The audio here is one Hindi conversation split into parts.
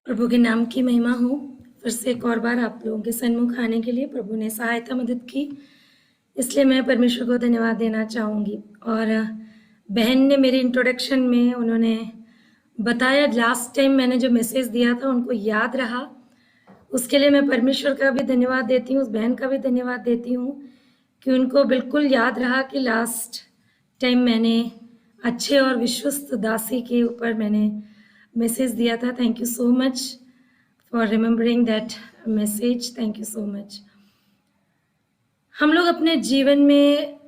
प्रभु के नाम की महिमा हो। फिर से एक और बार आप लोगों के सन्मुख आने के लिए प्रभु ने सहायता मदद की, इसलिए मैं परमेश्वर को धन्यवाद देना चाहूँगी। और बहन ने मेरे इंट्रोडक्शन में उन्होंने बताया, लास्ट टाइम मैंने जो मैसेज दिया था उनको याद रहा, उसके लिए मैं परमेश्वर का भी धन्यवाद देती हूँ, उस बहन का भी धन्यवाद देती हूँ कि उनको बिल्कुल याद रहा कि लास्ट टाइम मैंने अच्छे और विश्वस्त दासी के ऊपर मैंने मैसेज दिया था। Thank you so much for remembering that message, thank you so much. हम लोग अपने जीवन में,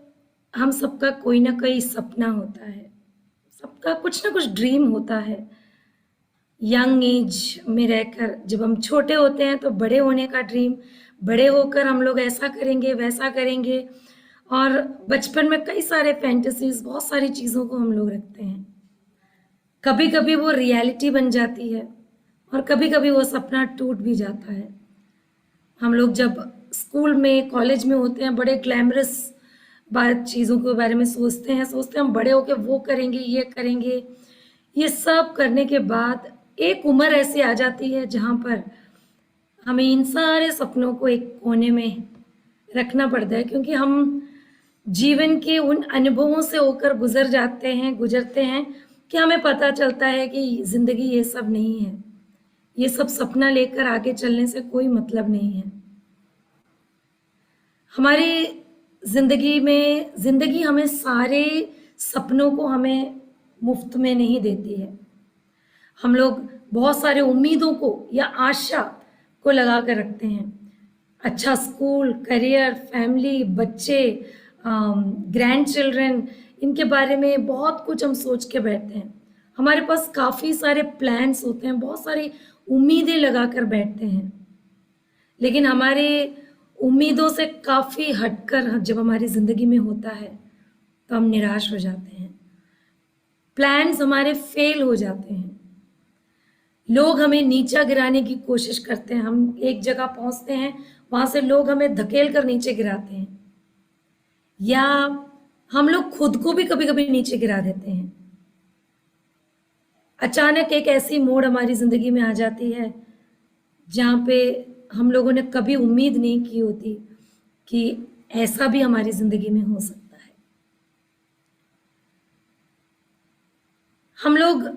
हम सबका कोई ना कोई सपना होता है, सबका कुछ ना कुछ ड्रीम होता है। यंग एज में रहकर जब हम छोटे होते हैं तो बड़े होने का ड्रीम, बड़े होकर हम लोग ऐसा करेंगे वैसा करेंगे, और बचपन में कई सारे फैंटेसीज, बहुत सारी चीज़ों को हम लोग रखते हैं। कभी कभी वो रियलिटी बन जाती है और कभी कभी वो सपना टूट भी जाता है। हम लोग जब स्कूल में, कॉलेज में होते हैं, बड़े ग्लैमरस बात चीज़ों के बारे में सोचते हैं हम बड़े होकर वो करेंगे, ये करेंगे। ये सब करने के बाद एक उम्र ऐसी आ जाती है जहाँ पर हमें इन सारे सपनों को एक कोने में रखना पड़ता है, क्योंकि हम जीवन के उन अनुभवों से होकर गुजरते हैं कि हमें पता चलता है कि ज़िंदगी ये सब नहीं है, ये सब सपना लेकर आगे चलने से कोई मतलब नहीं है। हमारी ज़िंदगी हमें सारे सपनों को हमें मुफ्त में नहीं देती है। हम लोग बहुत सारे उम्मीदों को या आशा को लगा कर रखते हैं। अच्छा स्कूल, करियर, फैमिली, बच्चे, ग्रैंड चिल्ड्रन, इनके बारे में बहुत कुछ हम सोच के बैठते हैं। हमारे पास काफ़ी सारे प्लान्स होते हैं, बहुत सारी उम्मीदें लगा कर बैठते हैं, लेकिन हमारे उम्मीदों से काफ़ी हटकर जब हमारी ज़िंदगी में होता है तो हम निराश हो जाते हैं, प्लान्स हमारे फेल हो जाते हैं, लोग हमें नीचा गिराने की कोशिश करते हैं। हम एक जगह पहुंचते हैं, वहां से लोग हमें धकेल कर नीचे गिराते हैं, या हम लोग खुद को भी कभी कभी नीचे गिरा देते हैं। अचानक एक ऐसी मोड़ हमारी ज़िंदगी में आ जाती है जहाँ पे हम लोगों ने कभी उम्मीद नहीं की होती कि ऐसा भी हमारी ज़िंदगी में हो सकता है। हम लोग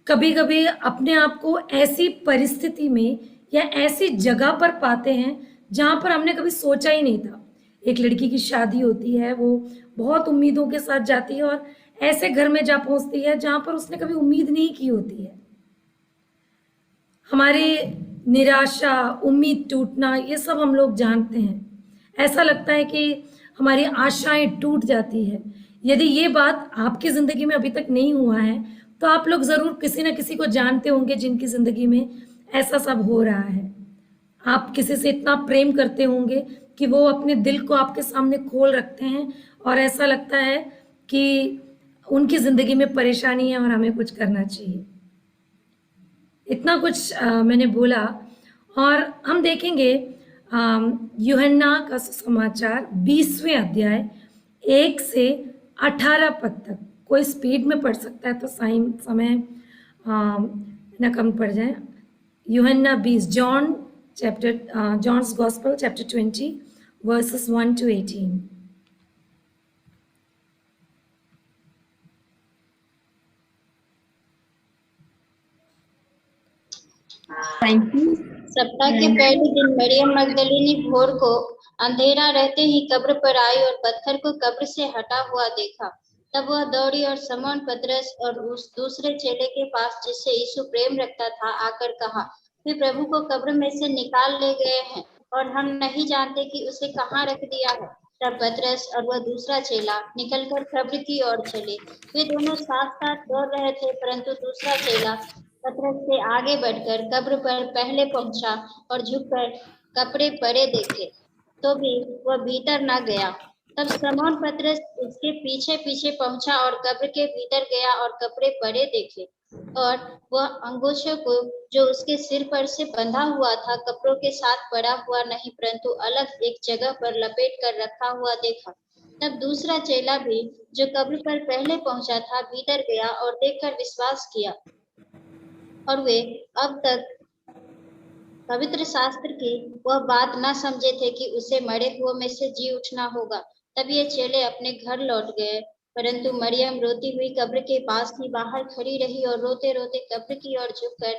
कभी कभी अपने आप को ऐसी परिस्थिति में या ऐसी जगह पर पाते हैं जहाँ पर हमने कभी सोचा ही नहीं था। एक लड़की की शादी होती है, वो बहुत उम्मीदों के साथ जाती है और ऐसे घर में जा पहुँचती है जहाँ पर उसने कभी उम्मीद नहीं की होती है। हमारी निराशा, उम्मीद टूटना, ये सब हम लोग जानते हैं। ऐसा लगता है कि हमारी आशाएं टूट जाती है। यदि ये बात आपकी ज़िंदगी में अभी तक नहीं हुआ है तो आप लोग ज़रूर किसी न किसी को जानते होंगे जिनकी ज़िंदगी में ऐसा सब हो रहा है। आप किसी से इतना प्रेम करते होंगे कि वो अपने दिल को आपके सामने खोल रखते हैं और ऐसा लगता है कि उनकी ज़िंदगी में परेशानी है और हमें कुछ करना चाहिए। इतना कुछ मैंने बोला, और हम देखेंगे यूहन्ना का सुसमाचार 20वें अध्याय 1 से 18 पद तक। कोई स्पीड में पढ़ सकता है तो समय न कम पड़ जाए। यूहन्ना 20, John's gospel chapter 20 verses 1 to 18। सप्ताह के पहले दिन मरियम मगदलिनी भोर को अंधेरा रहते ही कब्र पर आई और पत्थर को कब्र से हटा हुआ देखा। तब वह दौड़ी और शमौन पतरस और उस दूसरे चेले के पास जिससे यीशु प्रेम रखता था आकर कहा, वे प्रभु को कब्र में से निकाल ले गए हैं और हम नहीं जानते कि उसे कहाँ रख दिया है। तब पतरस और वह दूसरा चेला निकलकर कब्र की ओर चले। वे दोनों साथ साथ दौड़ रहे थे, परंतु दूसरा चेला पतरस से आगे बढ़कर कब्र पर पहले पहुंचा और झुककर कपड़े पड़े देखे, तो भी वह भीतर न गया। तब शमौन पतरस उसके पीछे पीछे पहुंचा और कब्र के भीतर गया और कपड़े पड़े देखे, और वह अंगोछों को जो उसके सिर पर से बंधा हुआ था कपड़ों के साथ पड़ा हुआ नहीं, परंतु अलग एक जगह पर लपेट कर रखा हुआ देखा। तब दूसरा चेला भी जो कब्र पर पहले पहुंचा था भीतर गया और देखकर विश्वास किया, और वे अब तक पवित्र शास्त्र की वह बात न समझे थे कि उसे मरे हुओं में से जी उठना होगा। तब ये चेले अपने घर लौट गए, परंतु मरियम रोती हुई कब्र के पास ही बाहर खड़ी रही और रोते रोते कब्र की ओर झुककर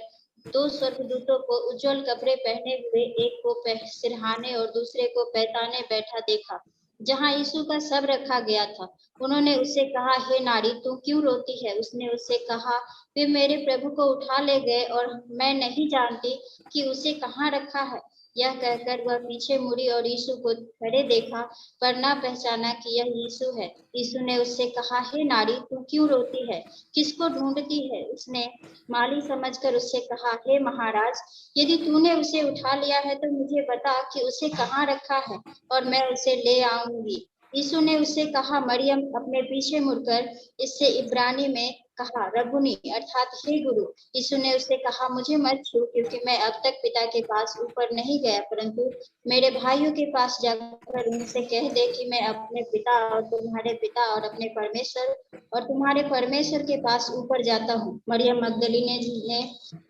दो स्वर्गदूतों को उज्जवल कपड़े पहने हुए, एक को सिरहाने और दूसरे को पैताने बैठा देखा, जहाँ यीशु का शव रखा गया था। उन्होंने उससे कहा, हे नारी, तू क्यों रोती है? उसने उससे कहा, वे मेरे प्रभु को उठा ले गए और मैं नहीं जानती कि उसे कहाँ रखा है। यह कहकर वह पीछे मुड़ी और यीशु को खड़े देखा, पर न पहचाना कि यह यीशु है। यीशु ने उससे कहा, हे नारी, तू क्यों रोती है? किसको ढूंढती है? उसने माली समझकर उससे कहा, हे महाराज, यदि तूने उसे उठा लिया है तो मुझे बता कि उसे कहाँ रखा है और मैं उसे ले आऊंगी। यीशु ने उससे कहा, मरियम। अपने पीछे मुड़कर इससे इब्रानी में कहा, रब्बुनी, अर्थात हे गुरु। यीशु ने उससे कहा, मुझे मत छू, क्योंकि मैं अब तक पिता के पास ऊपर नहीं गया, परंतु मेरे भाइयों के पास जाकर उनसे कह दे कि मैं अपने पिता और तुम्हारे पिता और अपने परमेश्वर और तुम्हारे परमेश्वर के पास ऊपर जाता हूँ। मरियम मगदलीनी ने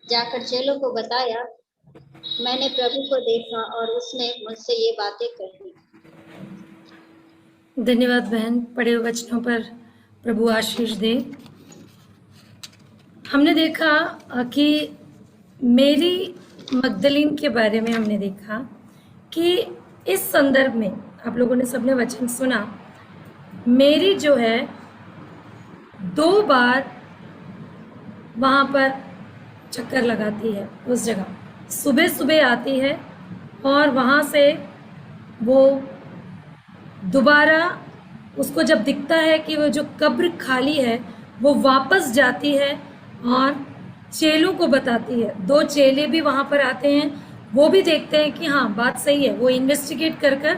जाकर चेलों को बताया, मैंने प्रभु को देखा और उसने मुझसे ये बातें कही। धन्यवाद बहन, पढ़े हुए वचनों पर प्रभु आशीष दे। हमने देखा कि मेरी मगदलीन के बारे में हमने देखा कि इस संदर्भ में आप लोगों ने सबने वचन सुना। मेरी जो है 2 बार वहाँ पर चक्कर लगाती है उस जगह, सुबह सुबह आती है और वहाँ से वो दोबारा उसको जब दिखता है कि वो जो कब्र खाली है वो वापस जाती है और चेलों को बताती है। 2 चेले भी वहाँ पर आते हैं, वो भी देखते हैं कि हाँ बात सही है, वो इन्वेस्टिगेट कर कर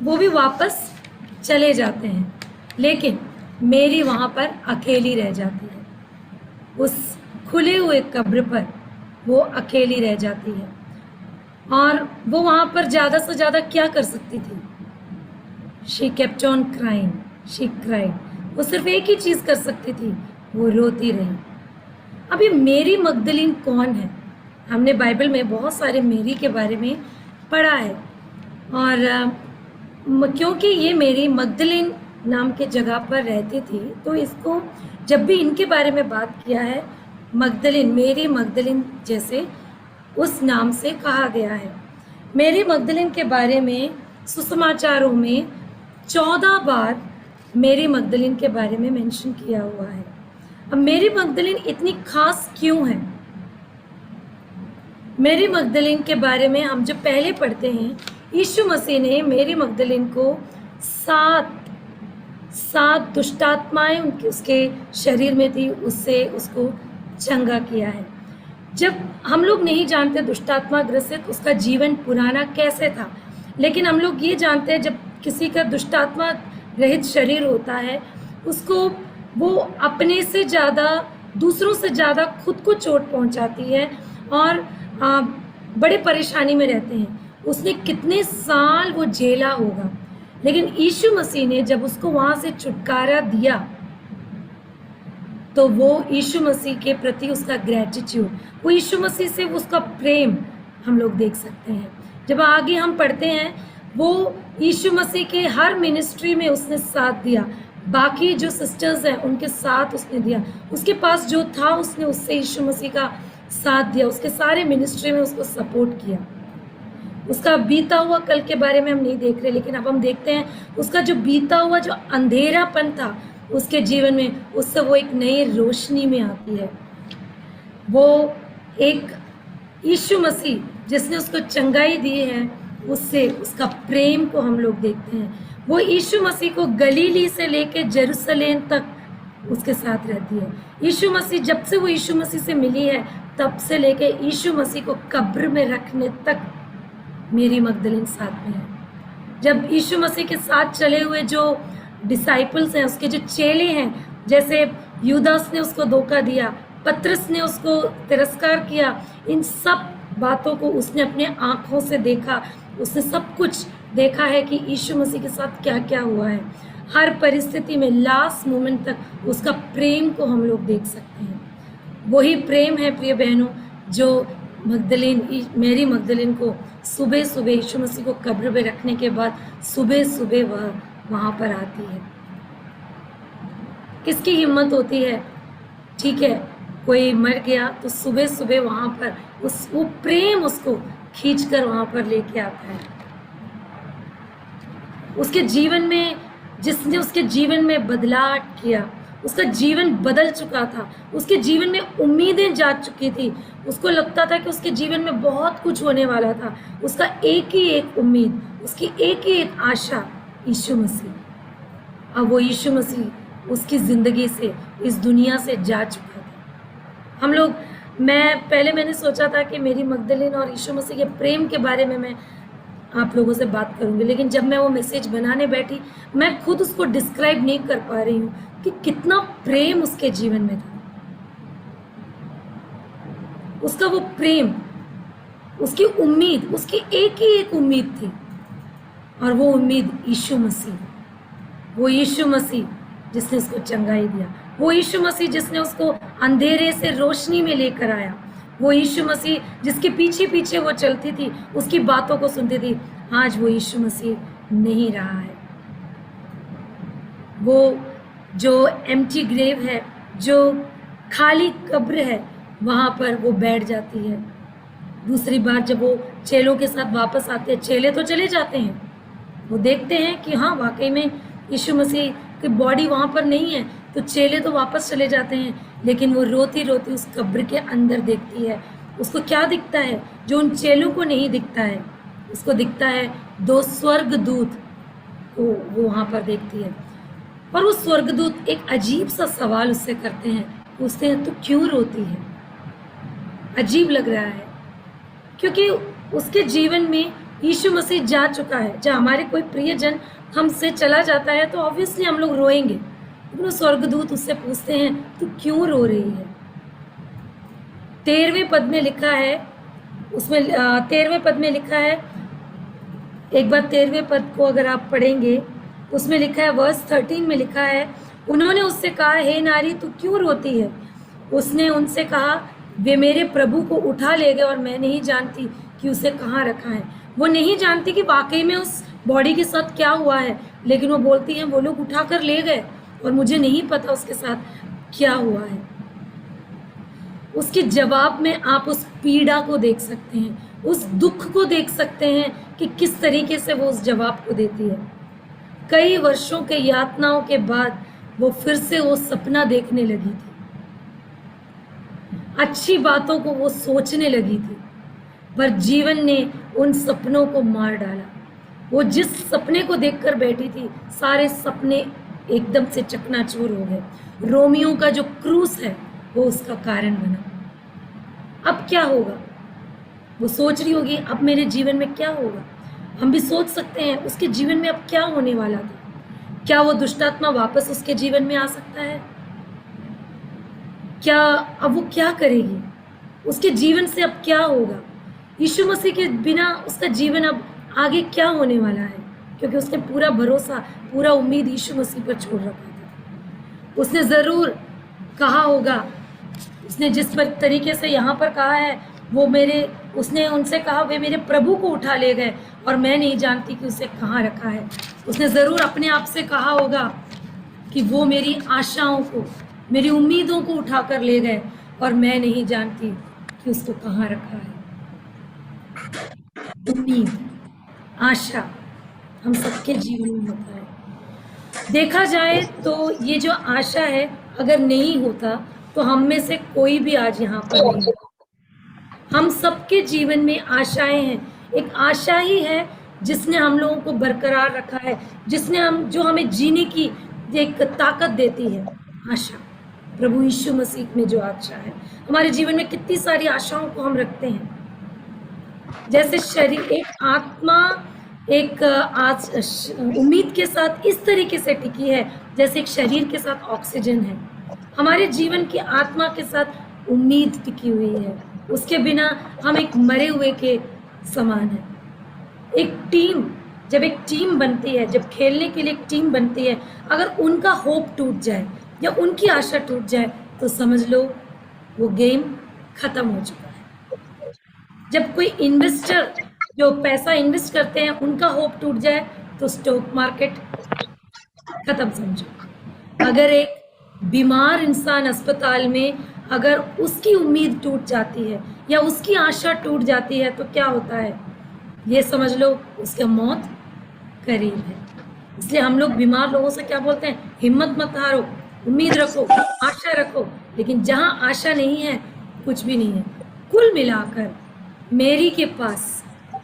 वो भी वापस चले जाते हैं, लेकिन मेरी वहाँ पर अकेली रह जाती है। उस खुले हुए कब्र पर वो अकेली रह जाती है और वो वहाँ पर ज़्यादा से ज़्यादा क्या कर सकती थी? She kept on crying, she cried. वो सिर्फ एक ही चीज़ कर सकती थी, वो रोती रही। अब ये मेरी मगदलीन कौन है? हमने बाइबल में बहुत सारे मेरी के बारे में पढ़ा है और क्योंकि ये मेरी मगदलीन नाम के जगह पर रहती थी, तो इसको जब भी इनके बारे में बात किया है, मगदलीन, मेरी मगदलीन जैसे उस नाम से कहा गया है। मेरी मगदलीन के बारे में सुसमाचारों में 14 बार मेरी मगदलीन के बारे में मेंशन किया हुआ है। अब मेरी मगदलीन इतनी खास क्यों है? मेरी मगदलीन के बारे में हम जब पहले पढ़ते हैं, यीशु मसीह ने मेरी मगदलीन को 7 दुष्टात्माएं उसके शरीर में थी, उससे उसको चंगा किया है। जब हम लोग नहीं जानते दुष्टात्मा ग्रसित उसका जीवन पुराना कैसे था, लेकिन हम लोग ये जानते हैं जब किसी का दुष्टात्मा रहित शरीर होता है, उसको वो अपने से ज़्यादा, दूसरों से ज़्यादा खुद को चोट पहुंचाती है और बड़े परेशानी में रहते हैं। उसने कितने साल वो झेला होगा, लेकिन यीशु मसीह ने जब उसको वहाँ से छुटकारा दिया, तो वो यीशु मसीह के प्रति उसका ग्रेटिट्यूड, वो यीशु मसीह से उसका प्रेम हम लोग देख सकते हैं। जब आगे हम पढ़ते हैं, वो यीशु मसीह के हर मिनिस्ट्री में उसने साथ दिया, बाकी जो सिस्टर्स हैं उनके साथ उसने दिया, उसके पास जो था उसने उससे यीशु मसीह का साथ दिया, उसके सारे मिनिस्ट्री में उसको सपोर्ट किया। उसका बीता हुआ कल के बारे में हम नहीं देख रहे, लेकिन अब हम देखते हैं उसका जो बीता हुआ जो अंधेरापन था उसके जीवन में, उससे वो एक नई रोशनी में आती है। वो एक यीशु मसीह जिसने उसको चंगाई दी है, उससे उसका प्रेम को हम लोग देखते हैं। वो यीशु मसीह को गलीली से लेके जेरूसलेम तक उसके साथ रहती है। यीशु मसीह, जब से वो यीशु मसीह से मिली है, तब से लेके यीशु मसीह को कब्र में रखने तक मेरी मगदलीन साथ में है। जब यीशु मसीह के साथ चले हुए जो डिसाइपल्स हैं, उसके जो चेले हैं, जैसे यूदास ने उसको धोखा दिया, पतरस ने उसको तिरस्कार किया, इन सब बातों को उसने अपने आँखों से देखा। उसने सब कुछ देखा है कि यीशु मसीह के साथ क्या क्या हुआ है। हर परिस्थिति में लास्ट मोमेंट तक उसका प्रेम को हम लोग देख सकते हैं। वही प्रेम है प्रिय बहनों जो मैरी मगदलिन को सुबह सुबह यीशु मसीह को कब्र में रखने के बाद सुबह सुबह वह वहाँ पर आती है। किसकी हिम्मत होती है? ठीक है, कोई मर गया तो सुबह सुबह वहाँ पर वो प्रेम उसको खींचकर वहाँ पर लेके आता है। उसके जीवन में, जिसने उसके जीवन में बदलाव किया, उसका जीवन बदल चुका था, उसके जीवन में उम्मीदें जा चुकी थी, उसको लगता था कि उसके जीवन में बहुत कुछ होने वाला था। उसका एक ही एक उम्मीद, उसकी एक ही एक आशा यीशु मसीह। अब वो यीशु मसीह उसकी ज़िंदगी से, इस दुनिया से जा चुका था। मैंने सोचा था कि मेरी मगदलिन और यीशु मसीह के प्रेम के बारे में मैं आप लोगों से बात करूंगी, लेकिन जब मैं वो मैसेज बनाने बैठी, मैं खुद उसको डिस्क्राइब नहीं कर पा रही हूँ कि कितना प्रेम उसके जीवन में था। उसका वो प्रेम, उसकी उम्मीद, उसकी एक ही एक उम्मीद थी, और वो उम्मीद यीशु मसीह। वो यीशु मसीह जिसने उसको चंगाई दिया, वो यीशु मसीह जिसने उसको अंधेरे से रोशनी में लेकर आया, वो यीशु मसीह जिसके पीछे पीछे वो चलती थी, उसकी बातों को सुनती थी। आज वो यीशु मसीह नहीं रहा है। वो जो एम्प्टी ग्रेव है, जो खाली कब्र है, वहाँ पर वो बैठ जाती है। दूसरी बार जब वो चेलों के साथ वापस आते हैं, चेले तो चले जाते हैं, वो देखते हैं कि हाँ वाकई में यीशु मसीह की बॉडी वहाँ पर नहीं है, तो चेले तो वापस चले जाते हैं। लेकिन वो रोती रोती उस कब्र के अंदर देखती है। उसको क्या दिखता है जो उन चेलों को नहीं दिखता है? उसको दिखता है 2 स्वर्गदूत को वो वहाँ पर देखती है। और वो स्वर्गदूत एक अजीब सा सवाल उससे करते हैं, पूछते हैं तू क्यों रोती है? अजीब लग रहा है, क्योंकि उसके जीवन में यीशु मसीह जा चुका है। जब हमारे कोई प्रियजन हमसे चला जाता है तो ऑब्वियसली हम लोग रोएंगे। लेकिन वो स्वर्गदूत उससे पूछते हैं तू क्यों रो रही है? 13वें पद में लिखा है, उसमें 13वें पद में लिखा है, एक बार 13वें पद को अगर आप पढ़ेंगे, उसमें लिखा है, वर्स 13 में लिखा है, उन्होंने उससे कहा हे नारी तू क्यों रोती है? उसने उनसे कहा वे मेरे प्रभु को उठा ले गए और मैं नहीं जानती कि उसे कहाँ रखा है। वो नहीं जानती कि वाकई में उस बॉडी के साथ क्या हुआ है, लेकिन वो बोलती हैं वो लोग उठा कर ले गए और मुझे नहीं पता उसके साथ क्या हुआ है। उसके जवाब में आप उस पीड़ा को देख सकते हैं, उस दुख को देख सकते हैं कि किस तरीके से वो उस जवाब को देती है। कई वर्षों के यातनाओं के बाद वो फिर से वो सपना देखने लगी थी, अच्छी बातों को वो सोचने लगी थी, पर जीवन ने उन सपनों को मार डाला। वो जिस सपने को देखकर बैठी थी, सारे सपने एकदम से चकनाचूर हो गए। रोमियो का जो क्रूस है वो उसका कारण बना। अब क्या होगा? वो सोच रही होगी अब मेरे जीवन में क्या होगा। हम भी सोच सकते हैं उसके जीवन में अब क्या होने वाला था। क्या वो दुष्टात्मा वापस उसके जीवन में आ सकता है? क्या अब वो क्या करेगी? उसके जीवन से अब क्या होगा? यीशु मसीह के बिना उसका जीवन अब आगे क्या होने वाला है? क्योंकि उसने पूरा भरोसा, पूरा उम्मीद यीशु मसीह पर छोड़ रखा था। उसने ज़रूर कहा होगा, उसने जिस तरीके से यहाँ पर कहा है, उसने उनसे कहा वे मेरे प्रभु को उठा ले गए और मैं नहीं जानती कि उसे कहाँ रखा है। उसने ज़रूर अपने आप से कहा होगा कि वो मेरी आशाओं को, मेरी उम्मीदों को उठा कर ले गए और मैं नहीं जानती कि उसको कहाँ रखा है। उम्मीद, आशा हम सबके जीवन में होता है। देखा जाए तो ये जो आशा है, अगर नहीं होता तो हम में से कोई भी आज यहाँ पर नहीं है। हम सबके जीवन में आशाएं हैं। एक आशा ही है जिसने हम लोगों को बरकरार रखा है, जो हमें जीने की एक ताकत देती है। आशा, प्रभु यीशु मसीह में जो आशा है। हमारे जीवन में कितनी सारी आशाओं को हम रखते हैं। जैसे शरीर, एक आत्मा एक उम्मीद के साथ इस तरीके से टिकी है जैसे एक शरीर के साथ ऑक्सीजन है। हमारे जीवन की आत्मा के साथ उम्मीद टिकी हुई है। उसके बिना हम एक मरे हुए के समान है। जब एक टीम बनती है, जब खेलने के लिए एक टीम बनती है, अगर उनका होप टूट जाए या उनकी आशा टूट जाए तो समझ लो वो गेम खत्म हो चुका है। जब कोई इन्वेस्टर जो पैसा इन्वेस्ट करते हैं उनका होप टूट जाए तो स्टॉक मार्केट खत्म समझो। अगर एक बीमार इंसान अस्पताल में अगर उसकी उम्मीद टूट जाती है या उसकी आशा टूट जाती है तो क्या होता है, ये समझ लो उसका मौत करीब है। इसलिए हम लोग बीमार लोगों से क्या बोलते हैं, हिम्मत मत हारो, उम्मीद रखो, आशा रखो। लेकिन जहाँ आशा नहीं है कुछ भी नहीं है। कुल मिलाकर मेरी के पास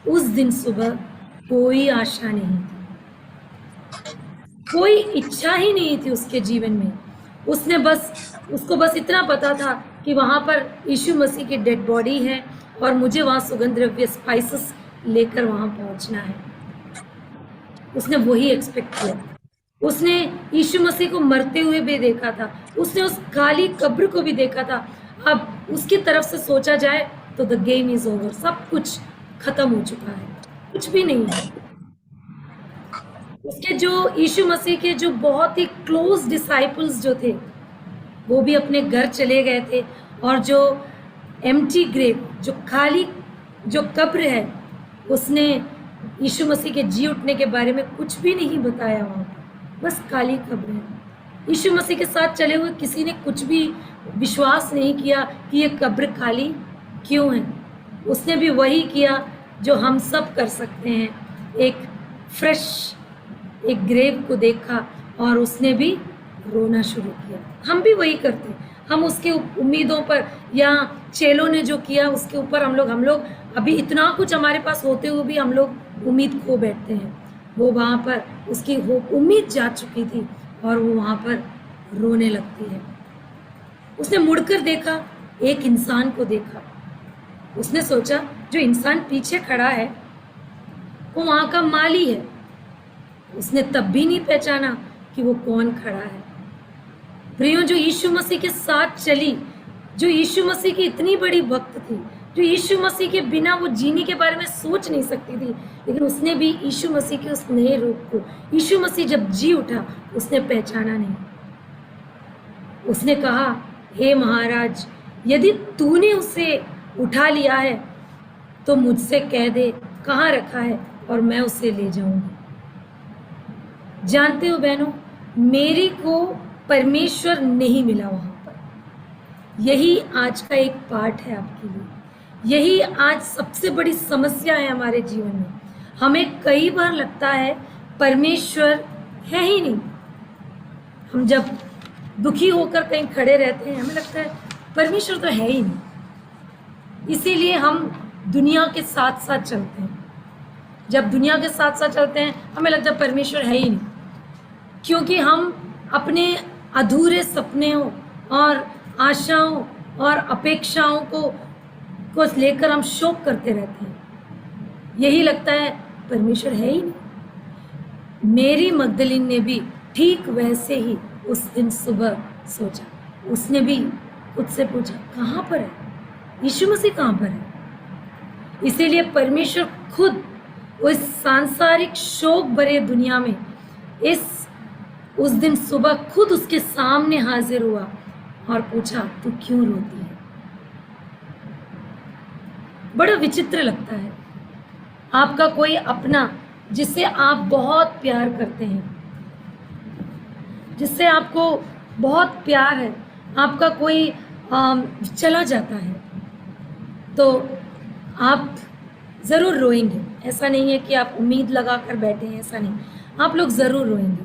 उस दिन सुबह कोई आशा नहीं थी, कोई इच्छा ही नहीं थी उसके जीवन में। उसको बस इतना पता था कि वहाँ पर यीशु मसीह की डेड बॉडी है और मुझे वहाँ सुगंध द्रव्य स्पाइसेस लेकर वहाँ पहुँचना है। उसने वही एक्सपेक्ट किया। उसने यीशु मसीह को मरते हुए भी देखा था, उसने उस खाली कब्र को भी देखा था। अब उसकी तरफ से सोचा जाए तो द गेम इज ओवर, सब कुछ खत्म हो चुका है, कुछ भी नहीं है। उसके जो यीशु मसीह के जो बहुत ही क्लोज डिसाइपल्स जो थे वो भी अपने घर चले गए थे, और जो एम्प्टी ग्रेव, जो खाली जो कब्र है, उसने यीशु मसीह के जी उठने के बारे में कुछ भी नहीं बताया वहाँ पर, बस खाली कब्र है। यीशु मसीह के साथ चले हुए किसी ने कुछ भी विश्वास नहीं किया कि ये कब्र खाली क्यों है। उसने भी वही किया जो हम सब कर सकते हैं, एक फ्रेश एक ग्रेव को देखा और उसने भी रोना शुरू किया। हम भी वही करते हैं, हम उसके उम्मीदों पर या चेलों ने जो किया उसके ऊपर हम लोग अभी इतना कुछ हमारे पास होते हुए भी हम लोग उम्मीद खो बैठते हैं। वो वहाँ पर उसकी उम्मीद जा चुकी थी और वो वहाँ पर रोने लगती है। उसने मुड़कर देखा, एक इंसान को देखा। उसने सोचा जो इंसान पीछे खड़ा है वो वहाँ का माली है। उसने तब भी नहीं पहचाना कि वो कौन खड़ा है। प्रियो, जो यीशु मसीह के साथ चली, जो यीशु मसीह की इतनी बड़ी भक्त थी, जो यीशु मसीह के बिना वो जीने के बारे में सोच नहीं सकती थी, लेकिन उसने भी यीशु मसीह के उस नए रूप को, यीशु मसीह जब जी उठा उसने पहचाना नहीं। उसने कहा, हे महाराज, यदि तूने उसे उठा लिया है तो मुझसे कह दे कहाँ रखा है और मैं उसे ले जाऊंगी। जानते हो बहनों, मेरी को परमेश्वर नहीं मिला वहां पर। यही आज का एक पाठ है आपके लिए। यही आज सबसे बड़ी समस्या है हमारे जीवन में। हमें कई बार लगता है परमेश्वर है ही नहीं। हम जब दुखी होकर कहीं खड़े रहते हैं, हमें लगता है परमेश्वर तो है ही नहीं। इसीलिए हम दुनिया के साथ साथ चलते हैं। जब दुनिया के साथ साथ चलते हैं हमें लगता है परमेश्वर है ही नहीं, क्योंकि हम अपने अधूरे सपनों और आशाओं और अपेक्षाओं को लेकर हम शोक करते रहते हैं। यही लगता है परमेश्वर है ही नहीं। मेरी मगदलीन ने भी ठीक वैसे ही उस दिन सुबह सोचा। उसने भी खुद से पूछा, कहाँ पर है यीशु मसीह, कहाँ पर है। इसीलिए परमेश्वर खुद उस सांसारिक शोक भरे दुनिया में उस दिन सुबह खुद उसके सामने हाजिर हुआ और पूछा, तू क्यों रोती है। बड़ा विचित्र लगता है। आपका कोई अपना जिससे आप बहुत प्यार करते हैं, जिससे आपको बहुत प्यार है, आपका कोई चला जाता है तो आप ज़रूर रोएंगे। ऐसा नहीं है कि आप उम्मीद लगा कर बैठे हैं, ऐसा नहीं, आप लोग ज़रूर रोएंगे,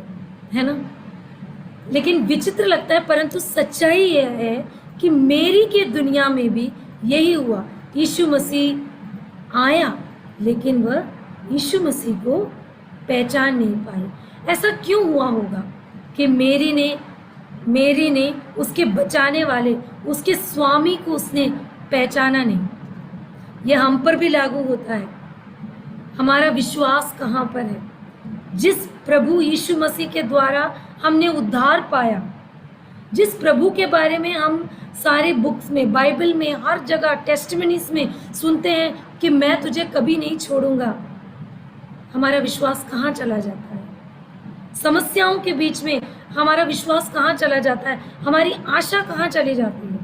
है ना। लेकिन विचित्र लगता है, परंतु सच्चाई यह है कि मेरी के दुनिया में भी यही हुआ। यीशु मसीह आया लेकिन वह यीशु मसीह को पहचान नहीं पाई। ऐसा क्यों हुआ होगा कि मेरी ने उसके बचाने वाले, उसके स्वामी को उसने पहचाना नहीं। यह हम पर भी लागू होता है। हमारा विश्वास कहाँ पर है? जिस प्रभु यीशु मसीह के द्वारा हमने उद्धार पाया, जिस प्रभु के बारे में हम सारे बुक्स में, बाइबल में, हर जगह टेस्टिमनीज में सुनते हैं कि मैं तुझे कभी नहीं छोड़ूंगा, हमारा विश्वास कहाँ चला जाता है? समस्याओं के बीच में हमारा विश्वास कहाँ चला जाता है? हमारी आशा कहाँ चली जाती है?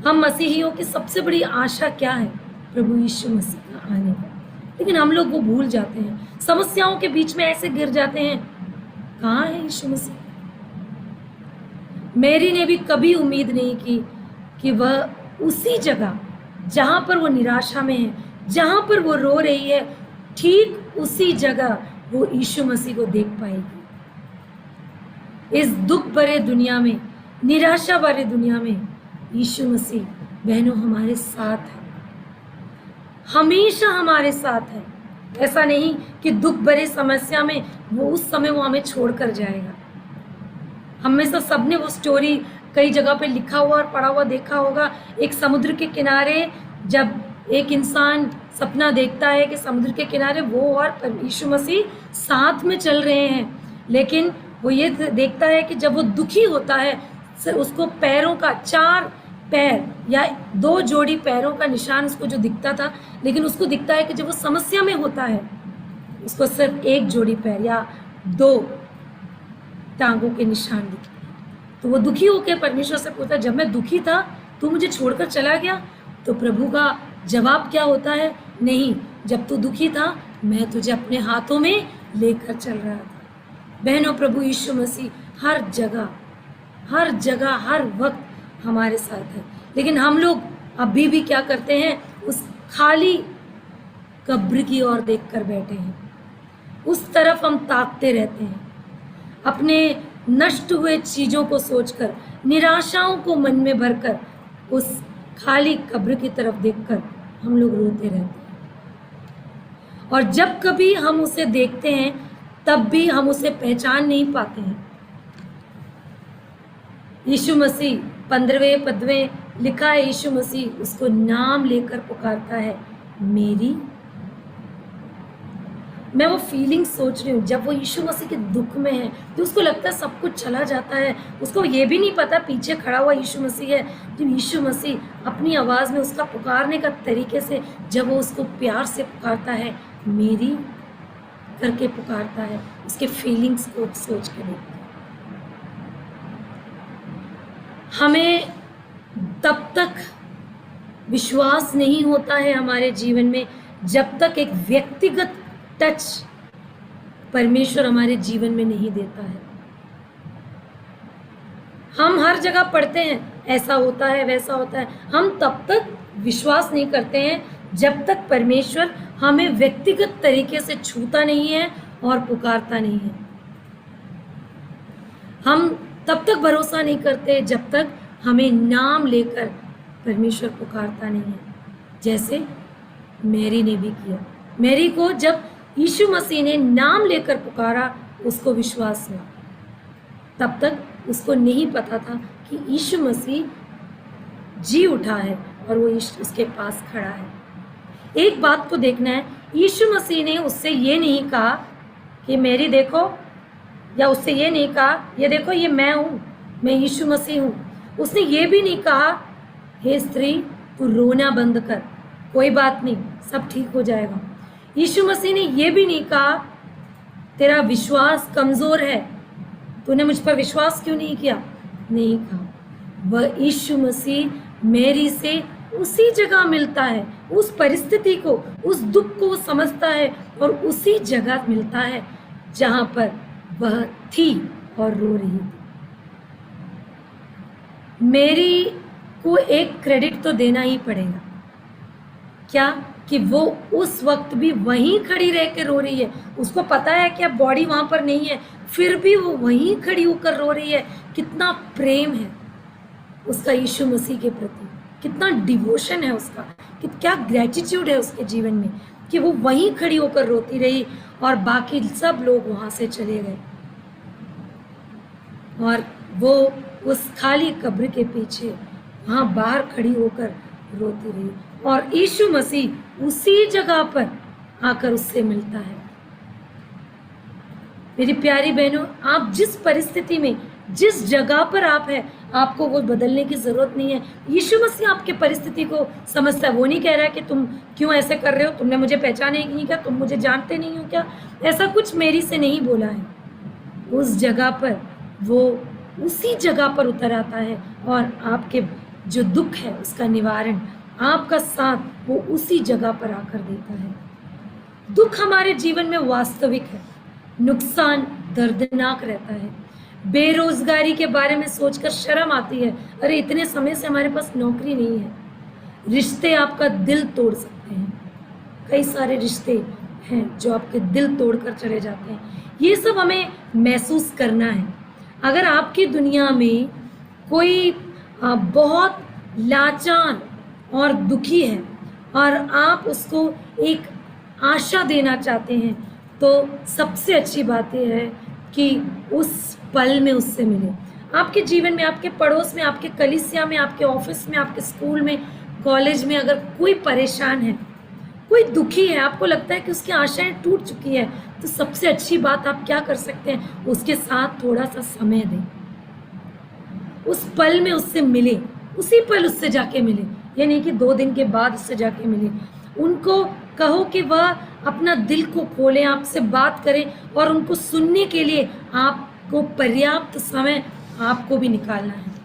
हम मसीहियों की सबसे बड़ी आशा क्या है? प्रभु यीशु मसीह का आने का। लेकिन हम लोग वो भूल जाते हैं, समस्याओं के बीच में ऐसे गिर जाते हैं, कहाँ है यीशु मसीह। मैरी ने भी कभी उम्मीद नहीं की कि वह उसी जगह जहाँ पर वो निराशा में है, जहाँ पर वो रो रही है, ठीक उसी जगह वो यीशु मसीह को देख पाएगी। इस दुख भरे दुनिया में, निराशा भरे दुनिया में यीशु मसीह बहनों हमारे साथ है, हमेशा हमारे साथ है। ऐसा नहीं कि दुख भरे समस्या में वो उस समय वो हमें छोड़कर जाएगा। हमेशा सबने वो स्टोरी कई जगह पे लिखा हुआ और पढ़ा हुआ देखा होगा। एक समुद्र के किनारे जब एक इंसान सपना देखता है कि समुद्र के किनारे वो और यीशु मसीह साथ में चल रहे हैं, लेकिन वो ये देखता है कि जब वो दुखी होता है, उसको पैरों का 4 पैर या 2 जोड़ी पैरों का निशान उसको जो दिखता था, लेकिन उसको दिखता है कि जब वो समस्या में होता है उसको सिर्फ 1 जोड़ी पैर या 2 टांगों के निशान दिखते हैं। तो वो दुखी होकर परमेश्वर से पूछता, जब मैं दुखी था तू मुझे छोड़कर चला गया? तो प्रभु का जवाब क्या होता है, नहीं, जब तू दुखी था मैं तुझे अपने हाथों में लेकर चल रहा था। बहनों, प्रभु यीशु मसीह हर जगह हर वक्त हमारे साथ है। लेकिन हम लोग अभी भी क्या करते हैं, उस खाली कब्र की ओर देखकर बैठे हैं, उस तरफ हम ताकते रहते हैं, अपने नष्ट हुए चीज़ों को सोचकर, निराशाओं को मन में भरकर उस खाली कब्र की तरफ देखकर हम लोग रोते रहते हैं। और जब कभी हम उसे देखते हैं तब भी हम उसे पहचान नहीं पाते हैं। यीशु मसीह 15वें पद में लिखा है, यीशु मसीह उसको नाम लेकर पुकारता है, मेरी। मैं वो फीलिंग सोच रही हूँ जब वो यीशु मसीह के दुख में है, तो उसको लगता है सब कुछ चला जाता है, उसको ये भी नहीं पता पीछे खड़ा हुआ यीशु मसीह है। जब यीशु मसीह अपनी आवाज़ में उसका पुकारने का तरीके से, जब वो उसको प्यार से पुकारता है, मेरी करके पुकारता है, उसके फीलिंग्स को सोच के देखते हैं। हमें तब तक विश्वास नहीं होता है हमारे जीवन में जब तक एक व्यक्तिगत टच परमेश्वर हमारे जीवन में नहीं देता है। हम हर जगह पढ़ते हैं ऐसा होता है वैसा होता है, हम तब तक विश्वास नहीं करते हैं जब तक परमेश्वर हमें व्यक्तिगत तरीके से छूता नहीं है और पुकारता नहीं है। हम तब तक भरोसा नहीं करते जब तक हमें नाम लेकर परमेश्वर पुकारता नहीं है, जैसे मैरी ने भी किया। मैरी को जब यीशु मसीह ने नाम लेकर पुकारा, उसको विश्वास हुआ। तब तक उसको नहीं पता था कि यीशु मसीह जी उठा है और वो उसके पास खड़ा है। एक बात को देखना है, यीशु मसीह ने उससे ये नहीं कहा कि मैरी देखो, या उससे ये नहीं कहा ये देखो ये मैं हूँ, मैं यीशु मसीह हूँ। उसने ये भी नहीं कहा, हे स्त्री तू रोना बंद कर, कोई बात नहीं, सब ठीक हो जाएगा। यीशु मसीह ने ये भी नहीं कहा, तेरा विश्वास कमज़ोर है, तूने मुझ पर विश्वास क्यों नहीं किया, नहीं कहा। वह यीशु मसीह मैरी से उसी जगह मिलता है, उस परिस्थिति को, उस दुख को समझता है और उसी जगह मिलता है जहाँ पर वह थी और रो रही थी। मैरी को एक क्रेडिट तो देना ही पड़ेगा, क्या कि वो उस वक्त भी वहीं खड़ी रह के रो रही है। उसको पता है कि अब बॉडी वहाँ पर नहीं है, फिर भी वो वहीं खड़ी होकर रो रही है। कितना प्रेम है उसका यीशु मसीह के प्रति, कितना डिवोशन है उसका, कि क्या ग्रेटिट्यूड है उसके जीवन में कि वो वहीं खड़ी होकर रोती रही और बाकी सब लोग वहाँ से चले गए और वो उस खाली कब्र के पीछे वहाँ बाहर खड़ी होकर रोती रही और यीशु मसीह उसी जगह पर आकर उससे मिलता है। मेरी प्यारी बहनों, आप जिस परिस्थिति में, जिस जगह पर आप हैं, आपको वो बदलने की ज़रूरत नहीं है। यीशु मसीह आपके परिस्थिति को समझता है। वो नहीं कह रहा है कि तुम क्यों ऐसे कर रहे हो, तुमने मुझे पहचाने नहीं क्या, तुम मुझे जानते नहीं हो क्या, ऐसा कुछ मैरी से नहीं बोला है। उस जगह पर वो उसी जगह पर उतर आता है और आपके जो दुख है उसका निवारण आपका साथ वो उसी जगह पर आकर देता है। दुख हमारे जीवन में वास्तविक है, नुकसान दर्दनाक रहता है। बेरोजगारी के बारे में सोचकर शर्म आती है, अरे इतने समय से हमारे पास नौकरी नहीं है। रिश्ते आपका दिल तोड़ सकते हैं, कई सारे रिश्ते हैं जो आपके दिल तोड़कर चले जाते हैं। ये सब हमें महसूस करना है। अगर आपकी दुनिया में कोई बहुत लाचार और दुखी है और आप उसको एक आशा देना चाहते हैं, तो सबसे अच्छी बात यह है कि उस पल में उससे मिले। आपके जीवन में, आपके पड़ोस में, आपके कलीसिया में, आपके ऑफिस में, आपके स्कूल में, कॉलेज में अगर कोई परेशान है, कोई दुखी है, आपको लगता है कि उसकी आशाएं टूट चुकी है, तो सबसे अच्छी बात आप क्या कर सकते हैं, उसके साथ थोड़ा सा समय दें, उस पल में उससे मिले, उसी पल उससे जाके मिले। ये नहीं कि 2 दिन के बाद उससे जाके मिले। उनको कहो कि वह अपना दिल को खोलें, आपसे बात करें, और उनको सुनने के लिए आपको पर्याप्त समय आपको भी निकालना है।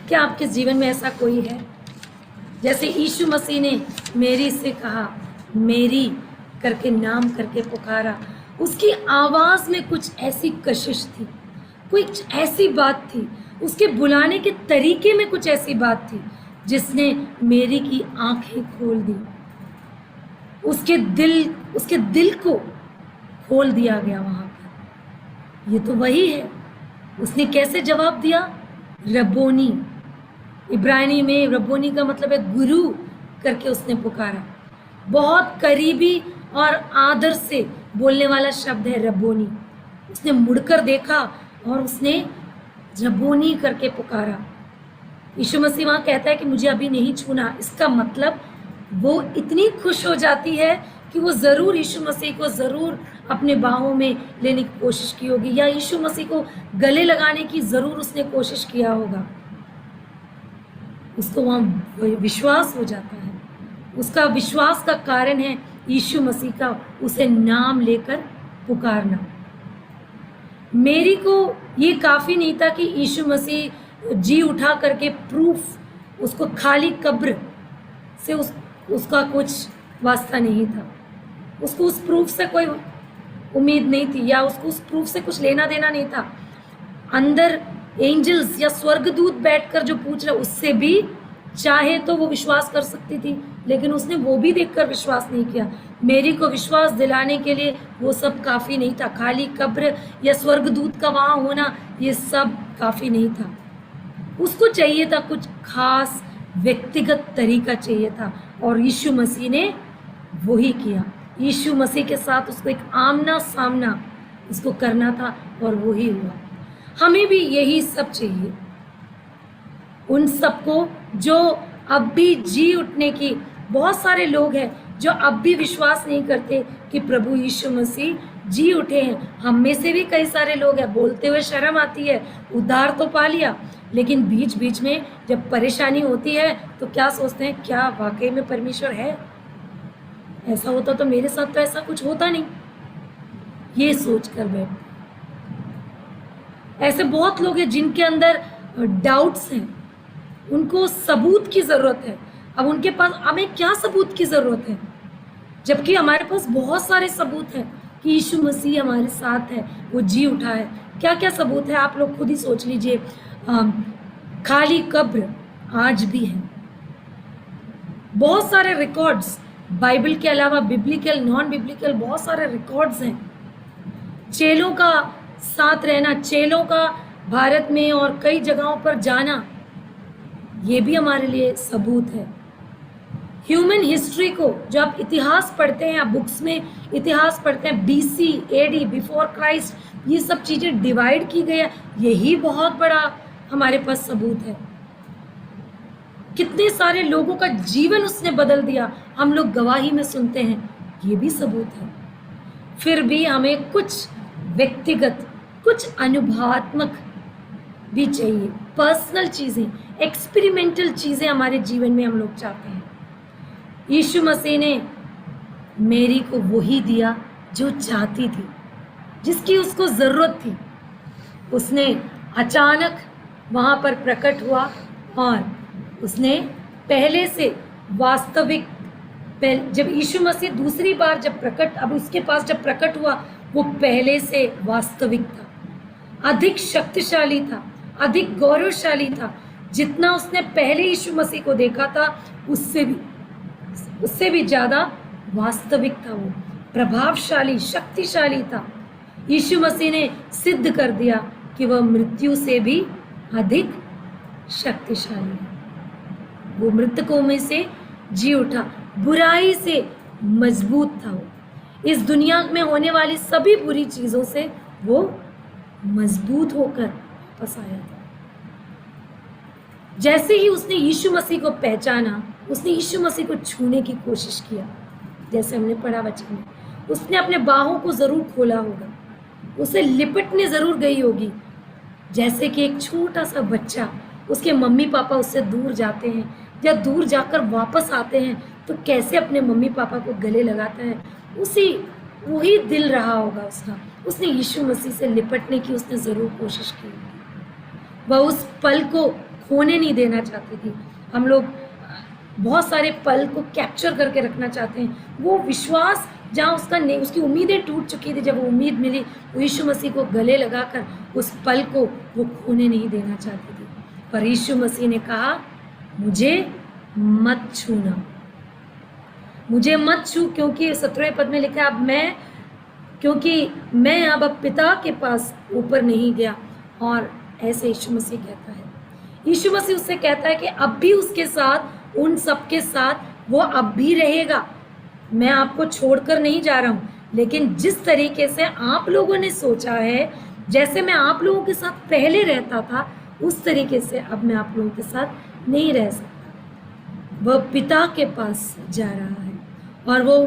क्या आपके जीवन में ऐसा कोई है? जैसे यीशु मसीह ने मेरी से कहा, मेरी करके नाम करके पुकारा, उसकी आवाज़ में कुछ ऐसी कशिश थी, कुछ ऐसी बात थी, उसके बुलाने के तरीके में कुछ ऐसी बात थी जिसने मेरी की आंखें खोल दी, उसके दिल को खोल दिया गया वहाँ पर। ये तो वही है। उसने कैसे जवाब दिया? रब्बोनी, इब्रानी में रब्बोनी का मतलब है गुरु करके उसने पुकारा। बहुत करीबी और आदर से बोलने वाला शब्द है रब्बोनी। उसने मुड़कर देखा और उसने रब्बोनी करके पुकारा। यीशु मसीह वहाँ कहता है कि मुझे अभी नहीं छूना। इसका मतलब वो इतनी खुश हो जाती है कि वो ज़रूर यीशु मसीह को ज़रूर अपने बाहों में लेने की कोशिश की होगी, या यीशु मसीह को गले लगाने की ज़रूर उसने कोशिश किया होगा। उसको वहाँ विश्वास हो जाता है। उसका विश्वास का कारण है यीशु मसीह का उसे नाम लेकर पुकारना। मेरी को ये काफ़ी नहीं था कि यीशु मसीह जी उठा करके प्रूफ, उसको खाली कब्र से उसका कुछ वास्ता नहीं था, उसको उस प्रूफ से कोई उम्मीद नहीं थी, या उसको उस प्रूफ से कुछ लेना देना नहीं था। अंदर एंजल्स या स्वर्गदूत बैठकर जो पूछ रहे, उससे भी चाहे तो वो विश्वास कर सकती थी, लेकिन उसने वो भी देखकर विश्वास नहीं किया। मेरी को विश्वास दिलाने के लिए वो सब काफ़ी नहीं था। खाली कब्र या स्वर्गदूत का वहाँ होना, ये सब काफ़ी नहीं था। उसको चाहिए था कुछ खास व्यक्तिगत तरीका चाहिए था, और यीशु मसीह ने वही किया। यीशु मसीह के साथ उसको एक आमना सामना उसको करना था, और वही हुआ। हमें भी यही सब चाहिए। उन सबको जो अब भी जी उठने की, बहुत सारे लोग हैं जो अब भी विश्वास नहीं करते कि प्रभु यीशु मसीह जी उठे हैं। हम में से भी कई सारे लोग हैं, बोलते हुए शर्म आती है, उद्धार तो पा लिया, लेकिन बीच बीच में जब परेशानी होती है तो क्या सोचते हैं, क्या वाकई में परमेश्वर है? ऐसा होता तो मेरे साथ तो ऐसा कुछ होता नहीं, ये सोच कर बैठ। ऐसे बहुत लोग हैं जिनके अंदर डाउट्स हैं, उनको सबूत की ज़रूरत है। अब उनके पास हमें क्या सबूत की ज़रूरत है, जबकि हमारे पास बहुत सारे सबूत हैं कि यीशु मसीह हमारे साथ है, वो जी उठा है। क्या क्या सबूत है आप लोग खुद ही सोच लीजिए। खाली कब्र आज भी है। बहुत सारे रिकॉर्ड्स, बाइबल के अलावा बिब्लिकल, नॉन बिब्लिकल, बहुत सारे रिकॉर्ड्स हैं। चेलों का साथ रहना, चेलों का भारत में और कई जगहों पर जाना, ये भी हमारे लिए सबूत है। ह्यूमन हिस्ट्री को जो आप इतिहास पढ़ते हैं, आप बुक्स में इतिहास पढ़ते हैं, BC, AD, बिफोर क्राइस्ट, ये सब चीज़ें डिवाइड की गई है, यही बहुत बड़ा हमारे पास सबूत है। कितने सारे लोगों का जीवन उसने बदल दिया, हम लोग गवाही में सुनते हैं, ये भी सबूत है। फिर भी हमें कुछ व्यक्तिगत, कुछ अनुभवात्मक भी चाहिए, पर्सनल चीज़ें, एक्सपेरिमेंटल चीज़ें हमारे जीवन में हम लोग चाहते हैं। यीशु मसीह ने मेरी को वही दिया जो चाहती थी, जिसकी उसको ज़रूरत थी। उसने अचानक वहाँ पर प्रकट हुआ और उसने पहले से वास्तविक, जब यीशु मसीह दूसरी बार जब प्रकट, अब उसके पास जब प्रकट हुआ, वो पहले से वास्तविक था, अधिक शक्तिशाली था, अधिक गौरवशाली था। जितना उसने पहले यीशु मसीह को देखा था उससे भी ज़्यादा वास्तविक था, वो प्रभावशाली, शक्तिशाली था। यीशु मसीह ने सिद्ध कर दिया कि वह मृत्यु से भी अधिक शक्तिशाली है। वो मृतकों में से जी उठा, बुराई से मजबूत था। वो इस दुनिया में होने वाली सभी बुरी चीज़ों से वो मजबूत होकर वापस आया था। जैसे ही उसने यीशु मसीह को पहचाना, उसने यीशु मसीह को छूने की कोशिश किया। जैसे हमने पढ़ा वचन में, उसने अपने बाहों को ज़रूर खोला होगा, उसे लिपटने ज़रूर गई होगी। जैसे कि एक छोटा सा बच्चा, उसके मम्मी पापा उससे दूर जाते हैं या दूर जाकर वापस आते हैं तो कैसे अपने मम्मी पापा को गले लगाता है, वही दिल रहा होगा उसका। उसने यीशु मसीह से लिपटने की उसने ज़रूर कोशिश की होगी। वह उस पल को खोने नहीं देना चाहती थी। हम लोग बहुत सारे पल को कैप्चर करके रखना चाहते हैं। वो विश्वास जहाँ उसकी उम्मीदें टूट चुकी थी, जब वो उम्मीद मिली, वो यीशु मसीह को गले लगाकर उस पल को वो खोने नहीं देना चाहती थी। पर यीशु मसीह ने कहा, मुझे मत छूना, मुझे मत छू, क्योंकि 17वें पद में लिखा है, क्योंकि मैं अब पिता के पास ऊपर नहीं गया। और ऐसे यीशु मसीह कहता है, यीशु मसीह उससे कहता है कि अब भी उसके साथ, उन सबके साथ वो अब भी रहेगा। मैं आपको छोड़कर नहीं जा रहा हूँ, लेकिन जिस तरीके से आप लोगों ने सोचा है, जैसे मैं आप लोगों के साथ पहले रहता था, उस तरीके से अब मैं आप लोगों के साथ नहीं रह सकता। वह पिता के पास जा रहा है और वो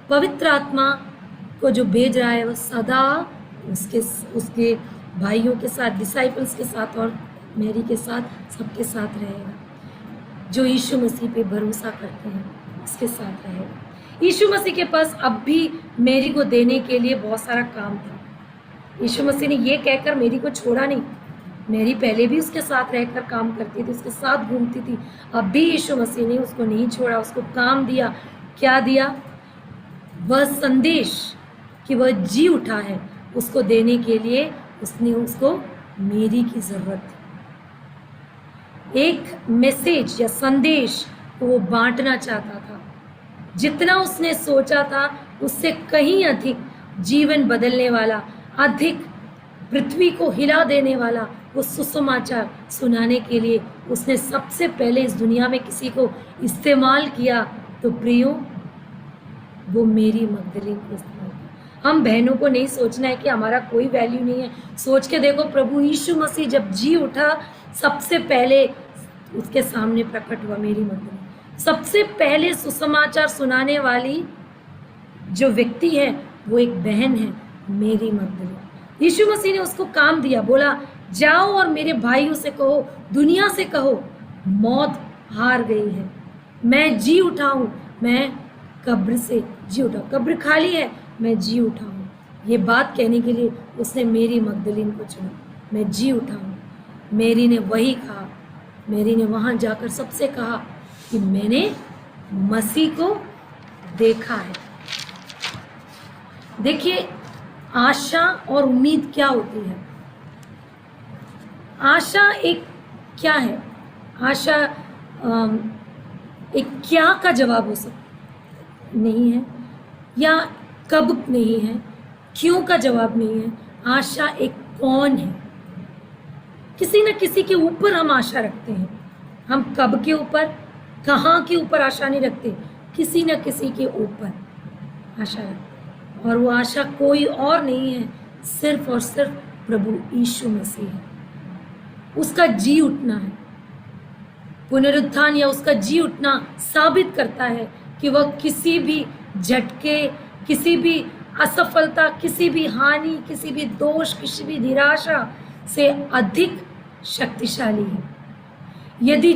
पवित्र आत्मा को जो भेज रहा है, वो सदा उसके भाइयों के साथ, डिसाइपल्स के साथ और मेरी के साथ, सबके साथ रहेगा। जो यीशु मसीह पे भरोसा करते हैं, उसके साथ रहेगा। यीशु मसीह के पास अब भी मेरी को देने के लिए बहुत सारा काम था। यीशु मसीह ने ये कहकर मेरी को छोड़ा नहीं। मेरी पहले भी उसके साथ रहकर काम करती थी, उसके साथ घूमती थी। अब भी यीशु मसीह ने उसको नहीं छोड़ा, उसको काम दिया। क्या दिया? वह संदेश कि वह जी उठा है, उसको देने के लिए उसने उसको मेरी की ज़रूरत थी। एक मैसेज या संदेश को वो बांटना चाहता था। जितना उसने सोचा था उससे कहीं अधिक जीवन बदलने वाला, अधिक पृथ्वी को हिला देने वाला वो सुसमाचार सुनाने के लिए उसने सबसे पहले इस दुनिया में किसी को इस्तेमाल किया, तो प्रियो, वो मेरी मगदलीन को इस्तेमाल किया। हम बहनों को नहीं सोचना है कि हमारा कोई वैल्यू नहीं है। सोच के देखो, प्रभु यीशु मसीह जब जी उठा, सबसे पहले उसके सामने प्रकट हुआ मेरी मगदलीन। सबसे पहले सुसमाचार सुनाने वाली जो व्यक्ति है वो एक बहन है, मेरी मगदलीन। यीशु मसीह ने उसको काम दिया, बोला जाओ और मेरे भाइयों से कहो, दुनिया से कहो, मौत हार गई है, मैं जी उठा हूँ, मैं कब्र से जी उठा, कब्र खाली है, मैं जी उठा हूँ। ये बात कहने के लिए उसने मेरी मगदलीन को चुना, मैं जी उठा हूँ। मेरी ने वही कहा, मेरी ने वहाँ जाकर सबसे कहा कि मैंने मसीह को देखा है। देखिए, आशा और उम्मीद क्या होती है? आशा एक क्या है? आशा एक क्या का जवाब हो सकता नहीं है, या कब नहीं है, क्यों का जवाब नहीं है। आशा एक कौन है। किसी न किसी के ऊपर हम आशा रखते हैं। हम कब के ऊपर, कहाँ के ऊपर आशा नहीं रखते, किसी न किसी के ऊपर आशा रखते। और वो आशा कोई और नहीं है, सिर्फ और सिर्फ प्रभु यीशु मसीह है। उसका जी उठना है। पुनरुत्थान या उसका जी उठना साबित करता है कि वह किसी भी झटके, किसी भी असफलता, किसी भी हानि, किसी भी दोष, किसी भी निराशा से अधिक शक्तिशाली है। यदि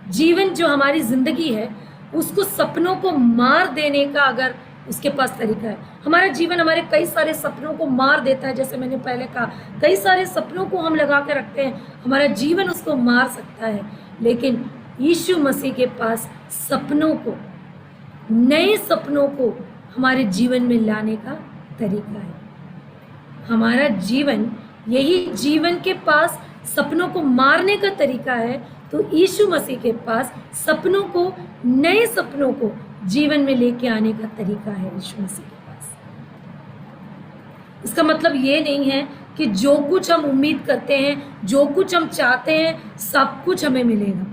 जीवन जो हमारी जिंदगी है, उसको सपनों को मार देने का अगर उसके पास तरीका है। हमारा जीवन हमारे कई सारे सपनों को मार देता है। जैसे मैंने पहले कहा, कई सारे सपनों को हम लगा कर रखते हैं, हमारा जीवन उसको मार सकता है। लेकिन यीशु मसीह के पास सपनों को, नए सपनों को हमारे जीवन में लाने का तरीका है। हमारा जीवन, यही जीवन के पास सपनों को मारने का तरीका है, तो यीशु मसीह के पास सपनों को, नए सपनों को जीवन में लेके आने का तरीका है यीशु मसीह के पास। इसका मतलब ये नहीं है कि जो कुछ हम उम्मीद करते हैं, जो कुछ हम चाहते हैं, सब कुछ हमें मिलेगा।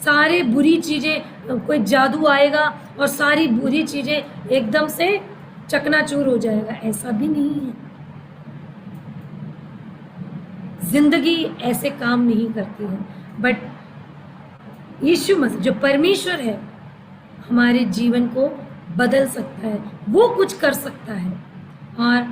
सारे बुरी चीजें, कोई जादू आएगा और सारी बुरी चीजें एकदम से चकनाचूर हो जाएगा, ऐसा भी नहीं है। जिंदगी ऐसे काम नहीं करती है। बट यीशु मसीह जो परमेश्वर है, हमारे जीवन को बदल सकता है, वो कुछ कर सकता है और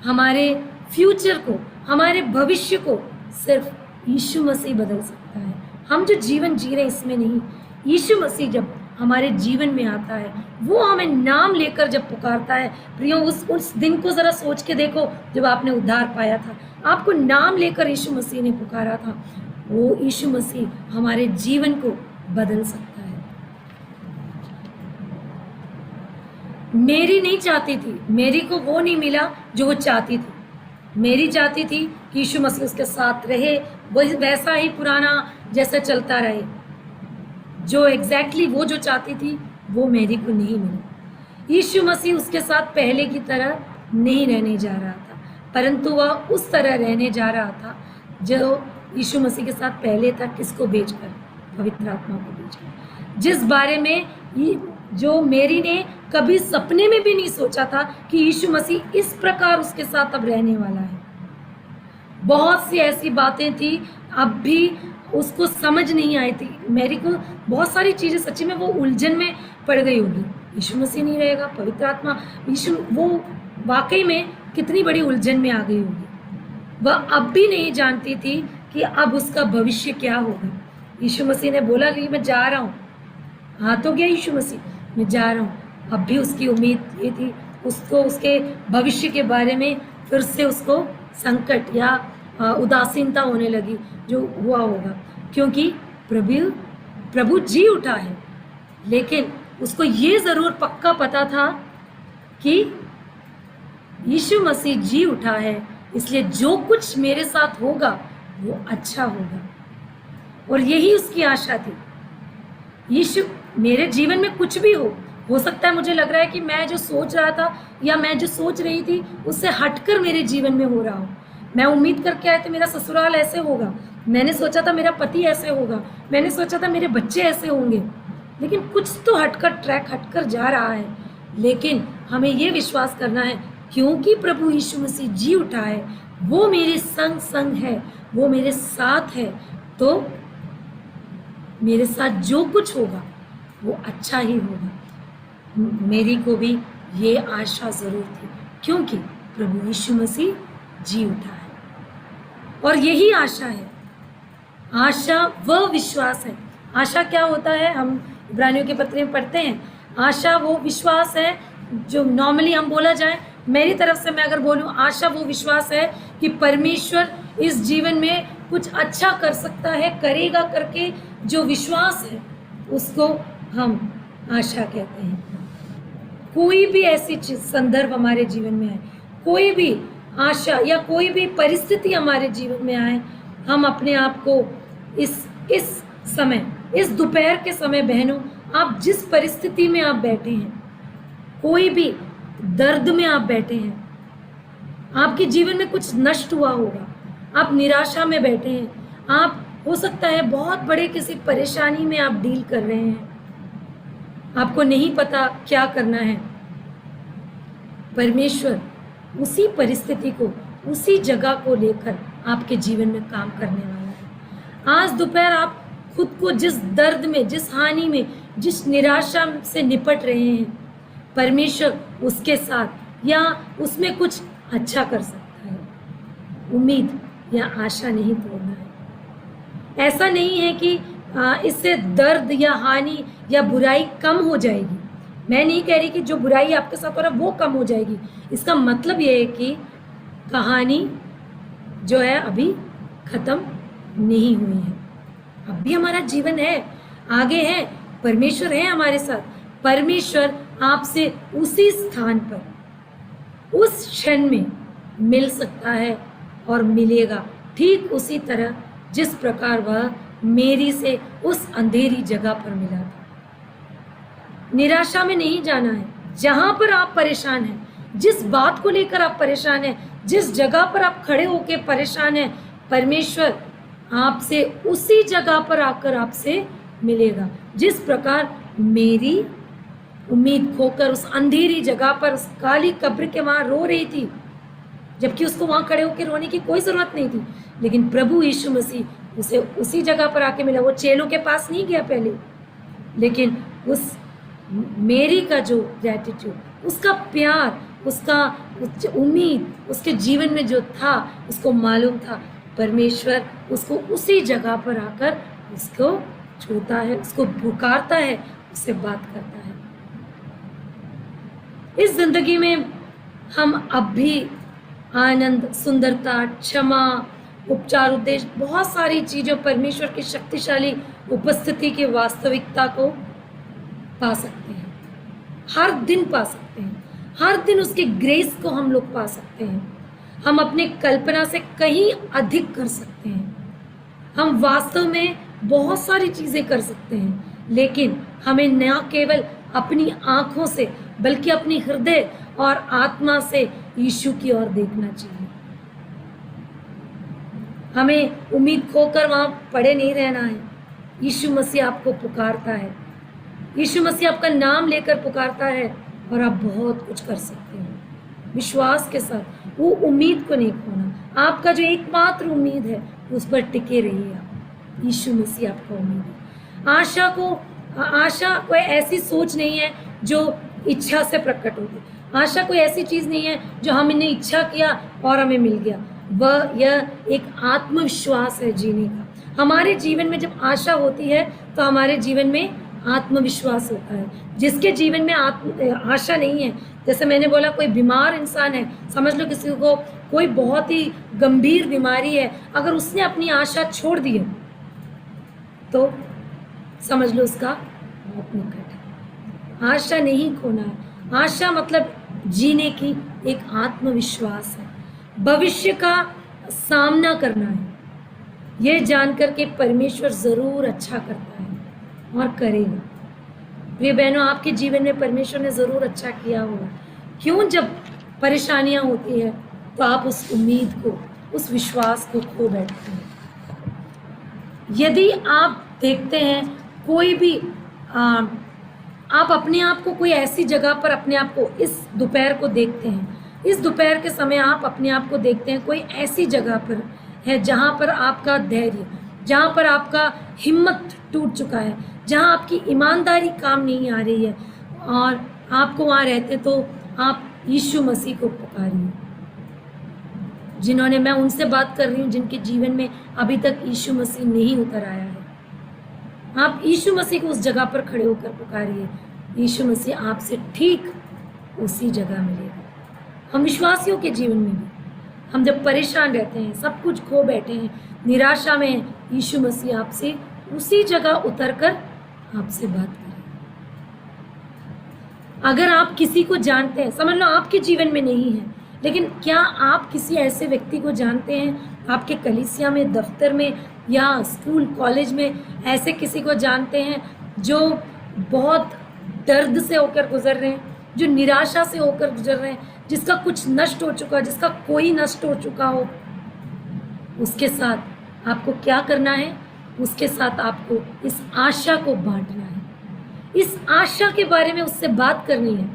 हमारे फ्यूचर को, हमारे भविष्य को सिर्फ यीशु मसीह बदल सकता है। हम जो जीवन जी रहे हैं इसमें नहीं, यीशु मसीह जब हमारे जीवन में आता है, वो हमें नाम लेकर जब पुकारता है। प्रियो, उस दिन को जरा सोच के देखो जब आपने उद्धार पाया था, आपको नाम लेकर यीशु मसीह ने पुकारा था। वो यीशु मसीह हमारे जीवन को बदल सकता है। मेरी नहीं चाहती थी, मेरी को वो नहीं मिला जो वो चाहती थी। मेरी चाहती थी कि यीशु मसीह उसके साथ रहे, वही वैसा ही पुराना जैसा चलता रहे। जो एग्जैक्टली वो जो चाहती थी वो मेरी को नहीं मिला। यीशु मसीह उसके साथ पहले की तरह नहीं रहने जा रहा था, परंतु वह उस तरह रहने जा रहा था जो यीशु मसीह के साथ पहले था। किसको भेजकर? पवित्र आत्मा को भेजकर। जिस बारे में जो मेरी ने कभी सपने में भी नहीं सोचा था कि यीशु मसीह इस प्रकार उसके साथ अब रहने वाला है। बहुत सी ऐसी बातें थी, अब भी उसको समझ नहीं आई थी। मेरी को बहुत सारी चीज़ें सच्ची में वो उलझन में पड़ गई होगी। यीशु मसीह नहीं रहेगा, पवित्र आत्मा, यीशु, वो वाकई में कितनी बड़ी उलझन में आ गई होगी। वह अब भी नहीं जानती थी कि अब उसका भविष्य क्या होगा। यीशु मसीह ने बोला कि मैं जा रहा हूँ, हाँ तो गया यीशु मसीह, मैं जा रहा हूँ। अब भी उसकी उम्मीद ये थी, उसको उसके भविष्य के बारे में फिर से उसको संकट या उदासीनता होने लगी, जो हुआ होगा, क्योंकि प्रभु जी उठा है। लेकिन उसको ये ज़रूर पक्का पता था कि यीशु मसीह जी उठा है, इसलिए जो कुछ मेरे साथ होगा वो अच्छा होगा। और यही उसकी आशा थी। यीशु, मेरे जीवन में कुछ भी हो सकता है, मुझे लग रहा है कि मैं जो सोच रहा था या मैं जो सोच रही थी उससे हटकर मेरे जीवन में हो रहा हो। मैं उम्मीद करके आया था मेरा ससुराल ऐसे होगा, मैंने सोचा था मेरा पति ऐसे होगा, मैंने सोचा था मेरे बच्चे ऐसे होंगे, लेकिन कुछ तो हटकर, ट्रैक हटकर जा रहा है। लेकिन हमें ये विश्वास करना है, क्योंकि प्रभु यीशु मसीह जी उठा है, वो मेरे संग है, वो मेरे साथ है, तो मेरे साथ जो कुछ होगा वो अच्छा ही होगा। मेरी को भी ये आशा ज़रूर थी, क्योंकि प्रभु यीशु मसीह जी उठा है। और यही आशा है, आशा वह विश्वास है। आशा क्या होता है? हम इब्रानियों के पत्र में पढ़ते हैं, आशा वो विश्वास है जो नॉर्मली हम बोला जाए, मेरी तरफ से मैं अगर बोलूँ, आशा वो विश्वास है कि परमेश्वर इस जीवन में कुछ अच्छा कर सकता है, करेगा करके जो विश्वास है उसको हम आशा कहते हैं। कोई भी ऐसी चीज, संदर्भ हमारे जीवन में है, कोई भी आशा या कोई भी परिस्थिति हमारे जीवन में आए, हम अपने आप को इस समय, इस दोपहर के समय, बहनों, आप जिस परिस्थिति में आप बैठे हैं, कोई भी दर्द में आप बैठे हैं, आपके जीवन में कुछ नष्ट हुआ होगा, आप निराशा में बैठे हैं, आप हो सकता है बहुत बड़े किसी परेशानी में आप डील कर रहे हैं, आपको नहीं पता क्या करना है। परमेश्वर उसी परिस्थिति को, उसी जगह को लेकर आपके जीवन में काम करने वाला है। आज दोपहर आप खुद को जिस दर्द में, जिस हानि में, जिस निराशा से निपट रहे हैं, परमेश्वर उसके साथ या उसमें कुछ अच्छा कर सकता है। उम्मीद या आशा नहीं तोड़ना है। ऐसा नहीं है कि इससे दर्द या हानि या बुराई कम हो जाएगी। मैं नहीं कह रही कि जो बुराई आपके साथ हो रहा है वो कम हो जाएगी। इसका मतलब ये है कि कहानी जो है अभी ख़त्म नहीं हुई है। अब भी हमारा जीवन है, आगे है, परमेश्वर है हमारे साथ। परमेश्वर आपसे उसी स्थान पर, उस क्षण में मिल सकता है और मिलेगा, ठीक उसी तरह जिस प्रकार वह मेरी से उस अंधेरी जगह पर मिला था। निराशा में नहीं जाना है। जहां पर आप परेशान हैं, जिस बात को लेकर आप परेशान हैं, जिस जगह पर आप खड़े होकर परेशान हैं, परमेश्वर आपसे उसी जगह पर आकर आपसे मिलेगा। जिस प्रकार मेरी उम्मीद खोकर उस अंधेरी जगह पर, उस काली कब्र के वहां रो रही थी, जबकि उसको वहां खड़े होकर रोने की कोई जरूरत नहीं थी, लेकिन प्रभु यीशु मसीह उसे उसी जगह पर आके मिला। वो चेलों के पास नहीं गया पहले, लेकिन उस मेरी का जो ग्रैटिट्यूड, उसका प्यार, उसका उम्मीद उसके जीवन में जो था, उसको मालूम था परमेश्वर उसको उसी जगह पर आकर उसको छूता है, उसको पुकारता है, उससे बात करता है। इस जिंदगी में हम अब भी आनंद, सुंदरता, क्षमा, उपचार, उद्देश्य, बहुत सारी चीज़ों, परमेश्वर की शक्तिशाली उपस्थिति की वास्तविकता को पा सकते हैं। हर दिन पा सकते हैं, हर दिन उसके ग्रेस को हम लोग पा सकते हैं। हम अपने कल्पना से कहीं अधिक कर सकते हैं। हम वास्तव में बहुत सारी चीज़ें कर सकते हैं, लेकिन हमें न केवल अपनी आँखों से बल्कि अपनी हृदय और आत्मा से यीशु की ओर देखना चाहिए। हमें उम्मीद खोकर वहाँ पड़े नहीं रहना है। यीशु मसीह आपको पुकारता है, यीशु मसीह आपका नाम लेकर पुकारता है और आप बहुत कुछ कर सकते हैं विश्वास के साथ। वो उम्मीद को नहीं खोना। आपका जो एकमात्र उम्मीद है उस पर टिके रहिए आप। यीशु मसीह आपका उम्मीद है। आशा कोई ऐसी सोच नहीं है जो इच्छा से प्रकट होती। आशा कोई ऐसी चीज़ नहीं है जो हमने इच्छा किया और हमें मिल गया। यह एक आत्मविश्वास है जीने का। हमारे जीवन में जब आशा होती है तो हमारे जीवन में आत्मविश्वास होता है। जिसके जीवन में आशा नहीं है, जैसे मैंने बोला कोई बीमार इंसान है, समझ लो किसी को कोई बहुत ही गंभीर बीमारी है, अगर उसने अपनी आशा छोड़ दी है तो समझ लो उसका बहुत निकट है। आशा नहीं खोना है। आशा मतलब जीने की एक आत्मविश्वास है, भविष्य का सामना करना है, यह जानकर के परमेश्वर ज़रूर अच्छा करता है और करेगा। प्रिय बहनों, आपके जीवन में परमेश्वर ने ज़रूर अच्छा किया होगा। क्यों जब परेशानियां होती है तो आप उस उम्मीद को, उस विश्वास को खो बैठते हैं। यदि आप देखते हैं कोई भी आप अपने आप को कोई ऐसी जगह पर अपने आप को इस दोपहर को देखते हैं, इस दोपहर के समय आप अपने आप को देखते हैं कोई ऐसी जगह पर है जहाँ पर आपका धैर्य, जहाँ पर आपका हिम्मत टूट चुका है, जहाँ आपकी ईमानदारी काम नहीं आ रही है और आपको वहाँ रहते, तो आप यीशु मसीह को पुकारिए। जिन्होंने, मैं उनसे बात कर रही हूँ जिनके जीवन में अभी तक यीशु मसीह नहीं उतर आया है। आप यीशु मसीह को उस जगह पर खड़े होकर पुकारिए। यीशु मसीह आपसे ठीक उसी जगह मिलेगा। हम विश्वासियों के जीवन में भी, हम जब परेशान रहते हैं, सब कुछ खो बैठे हैं, निराशा में हैं, यीशु मसीह आपसे उसी जगह उतरकर आपसे बात करें। अगर आप किसी को जानते हैं, समझ लो आपके जीवन में नहीं है, लेकिन क्या आप किसी ऐसे व्यक्ति को जानते हैं, आपके कलीसिया में, दफ्तर में या स्कूल कॉलेज में ऐसे किसी को जानते हैं जो बहुत दर्द से होकर गुजर रहे हैं, जो निराशा से होकर गुजर रहे हैं, जिसका कुछ नष्ट हो चुका, जिसका कोई नष्ट हो चुका हो? उसके साथ आपको क्या करना है? उसके साथ आपको इस आशा को बांटना है, इस आशा के बारे में उससे बात करनी है।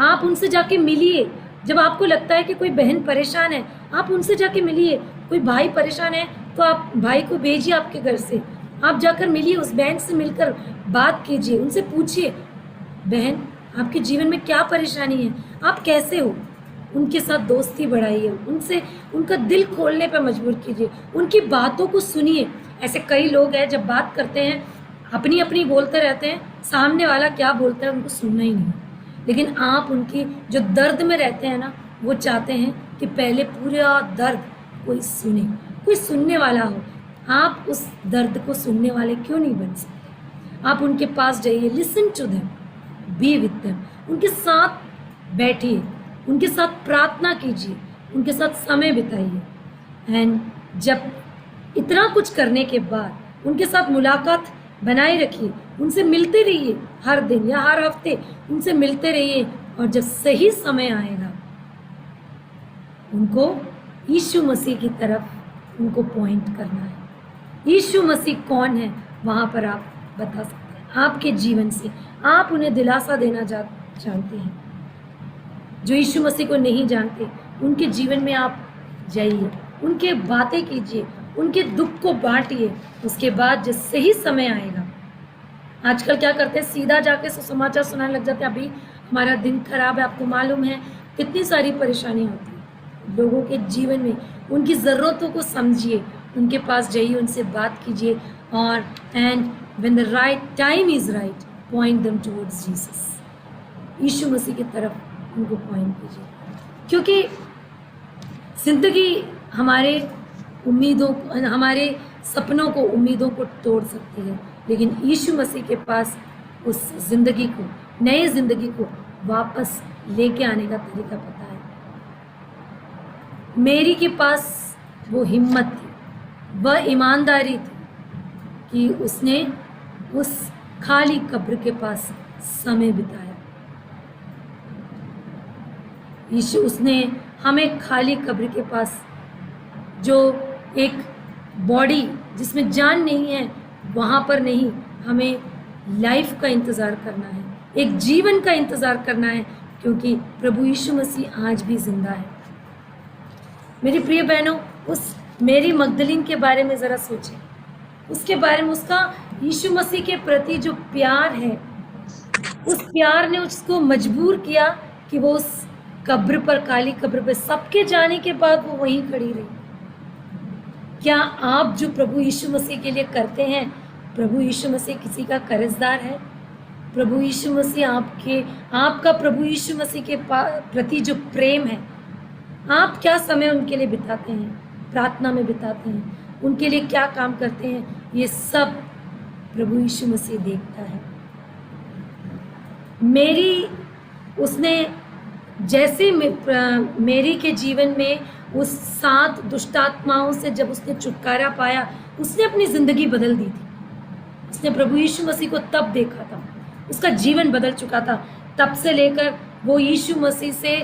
आप उनसे जाके मिलिए। जब आपको लगता है कि कोई बहन परेशान है, आप उनसे जाके मिलिए। कोई भाई परेशान है तो आप भाई को भेजिए आपके घर से, आप जाकर मिलिए, उस बहन से मिलकर बात कीजिए, उनसे पूछिए, बहन आपके जीवन में क्या परेशानी है, आप कैसे हो? उनके साथ दोस्ती बढ़ाइए, उनसे उनका दिल खोलने पर मजबूर कीजिए, उनकी बातों को सुनिए। ऐसे कई लोग हैं जब बात करते हैं अपनी अपनी बोलते रहते हैं, सामने वाला क्या बोलता है उनको सुनना ही नहीं। लेकिन आप उनकी जो दर्द में रहते हैं ना, वो चाहते हैं कि पहले पूरा दर्द कोई सुने, कोई सुनने वाला हो। आप उस दर्द को सुनने वाले क्यों नहीं बन सकते? आप उनके पास जाइए, listen to them, be with them, उनके साथ बैठिए, उनके साथ प्रार्थना कीजिए, उनके साथ समय बिताइए। एंड जब इतना कुछ करने के बाद उनके साथ मुलाकात बनाए रखिए, उनसे मिलते रहिए, हर दिन या हर हफ्ते उनसे मिलते रहिए। और जब सही समय आएगा उनको यीशु मसीह की तरफ उनको पॉइंट करना है। यीशु मसीह कौन है वहाँ पर आप बता सकते हैं आपके जीवन से। आप उन्हें दिलासा देना जानते हैं। जो यीशु मसीह को नहीं जानते उनके जीवन में आप जाइए, उनके बातें कीजिए, उनके दुख को बांटिए। उसके बाद जब सही समय आएगा, आजकल क्या करते हैं, सीधा जाके सुसमाचार सुनाने लग जाते हैं। अभी हमारा दिन खराब है, आपको मालूम है कितनी सारी परेशानी होती है लोगों के जीवन में। उनकी ज़रूरतों को समझिए, उनके पास जाइए, उनसे बात कीजिए। और and when the right time is right, point them towards Jesus. यीशु मसीह की तरफ उनको पॉइंट कीजिए, क्योंकि ज़िंदगी हमारे उम्मीदों, हमारे सपनों को, उम्मीदों को तोड़ सकती है, लेकिन यीशु मसीह के पास उस ज़िंदगी को, नए ज़िंदगी को वापस लेके आने का तरीका पता है। मेरी के पास वो हिम्मत थी, वह ईमानदारी थी कि उसने उस खाली कब्र के पास समय बिताया। यीशु, उसने हमें खाली कब्र के पास, जो एक बॉडी जिसमें जान नहीं है, वहाँ पर नहीं, हमें लाइफ का इंतज़ार करना है, एक जीवन का इंतज़ार करना है, क्योंकि प्रभु यीशु मसीह आज भी जिंदा है। मेरी प्रिय बहनों, उस मेरी मगदलीन के बारे में ज़रा सोचें, उसके बारे में, उसका यीशु मसीह के प्रति जो प्यार है, उस प्यार ने उसको मजबूर किया कि वो उस कब्र पर, काली कब्र पर, सबके जाने के बाद वो वहीं खड़ी रही। क्या आप जो प्रभु यीशु मसीह के लिए करते हैं, प्रभु यीशु मसीह किसी का कर्जदार है? प्रभु यीशु मसीह आपका प्रभु यीशु मसीह के प्रति जो प्रेम है, आप क्या समय उनके लिए बिताते हैं? प्रार्थना में बिताते हैं, उनके लिए क्या काम करते हैं? ये सब प्रभु यीशु मसीह देखता है। उसने जैसे मेरी के जीवन में उस 7 दुष्टात्माओं से जब उसने छुटकारा पाया, उसने अपनी ज़िंदगी बदल दी थी। उसने प्रभु यीशु मसीह को तब देखा था, उसका जीवन बदल चुका था। तब से लेकर वो यीशु मसीह से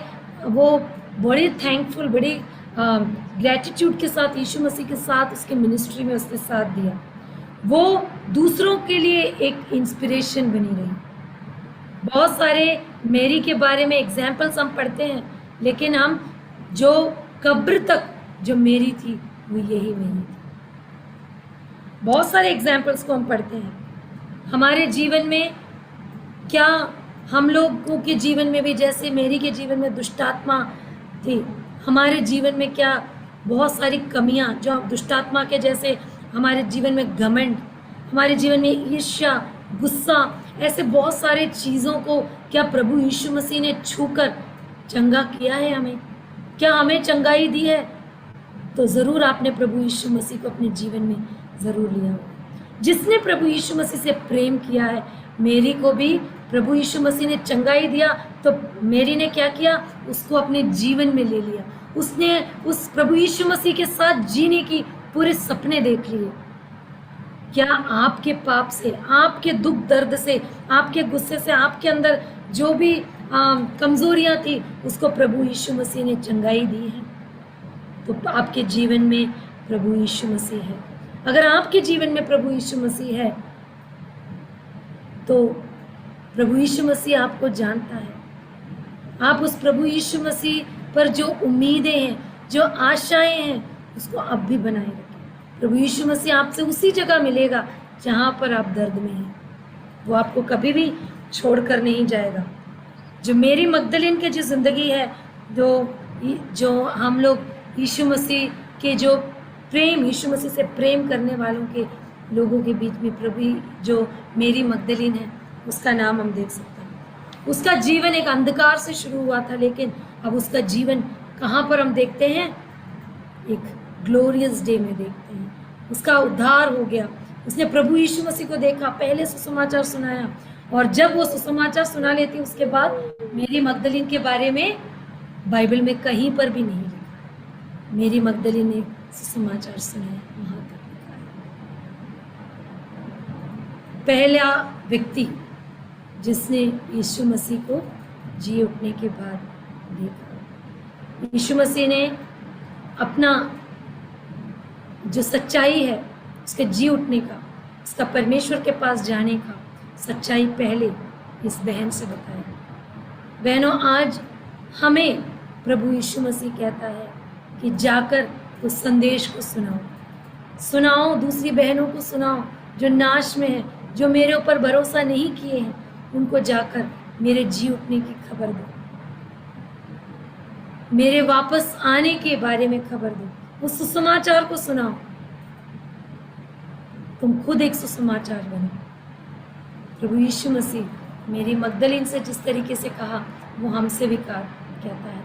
वो बड़े थैंकफुल, बड़े ग्रैटिट्यूड के साथ यीशु मसीह के साथ उसके मिनिस्ट्री में उसने साथ दिया। वो दूसरों के लिए एक इंस्पिरेशन बनी रही। बहुत सारे मेरी के बारे में एग्जाम्पल्स हम पढ़ते हैं, लेकिन हम जो कब्र तक जो मेरी थी वो यही मेरी थी। बहुत सारे एग्जाम्पल्स को हम पढ़ते हैं हमारे जीवन में। क्या हम लोगों के जीवन में भी जैसे मेरी के जीवन में दुष्टात्मा थी, हमारे जीवन में क्या बहुत सारी कमियां जो दुष्टात्मा के जैसे हमारे जीवन में घमंड, हमारे जीवन में ईर्ष्या, गुस्सा, ऐसे बहुत सारे चीज़ों को क्या प्रभु यीशु मसीह ने छूकर चंगा किया है? हमें क्या हमें चंगाई दी है? तो ज़रूर आपने प्रभु यीशु मसीह को अपने जीवन में ज़रूर लिया। जिसने प्रभु यीशु मसीह से प्रेम किया है, मेरी को भी प्रभु यीशु मसीह ने चंगाई दिया, तो मेरी ने क्या किया? उसको अपने जीवन में ले लिया। उसने उस प्रभु यीशु मसीह के साथ जीने की पूरे सपने देख लिए। क्या आपके पाप से, आपके दुख दर्द से, आपके गुस्से से, आपके अंदर जो भी कमज़ोरियाँ थी, उसको प्रभु यीशु मसीह ने चंगाई दी है? तो आपके जीवन में प्रभु यीशु मसीह है। अगर आपके जीवन में प्रभु यीशु मसीह है, तो प्रभु यीशु मसीह आपको जानता है। आप उस प्रभु यीशु मसीह पर जो उम्मीदें हैं, जो आशाएं हैं, उसको अब भी बनाए रखें। प्रभु यीशु मसीह आपसे उसी जगह मिलेगा जहाँ पर आप दर्द में हैं। वो आपको कभी भी छोड़कर नहीं जाएगा। जो मेरी मगदलीन की जो ज़िंदगी है, जो हम लोग यीशु मसीह के जो प्रेम, यीशु मसीह से प्रेम करने वालों के लोगों के बीच में प्रभु जो मेरी मगदलीन है, उसका नाम हम देख सकते हैं। उसका जीवन एक अंधकार से शुरू हुआ था, लेकिन अब उसका जीवन कहाँ पर हम देखते हैं? एक ग्लोरियस डे में देखते हैं। उसका उद्धार हो गया, उसने प्रभु यीशु मसीह को देखा, पहले सुसमाचार सुनाया, और जब वो सुसमाचार सुना लेती उसके बाद मेरी मगदलीन के बारे में बाइबल में कहीं पर भी नहीं लिखा। मेरी मगदलीन ने सुसमाचार सुनाया, वहां तक लिखा है। पहला व्यक्ति जिसने यीशु मसीह को जी उठने के बाद देखा। यीशु मसीह ने अपना जो सच्चाई है उसके जी उठने का, उसका परमेश्वर के पास जाने का सच्चाई पहले इस बहन से बताया। बहनों, आज हमें प्रभु यीशु मसीह कहता है कि जाकर उस संदेश को सुनाओ, दूसरी बहनों को सुनाओ जो नाश में है, जो मेरे ऊपर भरोसा नहीं किए हैं, उनको जाकर मेरे जी उठने की खबर दो, मेरे वापस आने के बारे में खबर दो, उस सुसमाचार को सुनाओ। तुम खुद एक सुसमाचार बनो। प्रभु यीशु मसीह मेरी मगदलीन से जिस तरीके से कहा वो हमसे भी कहता है।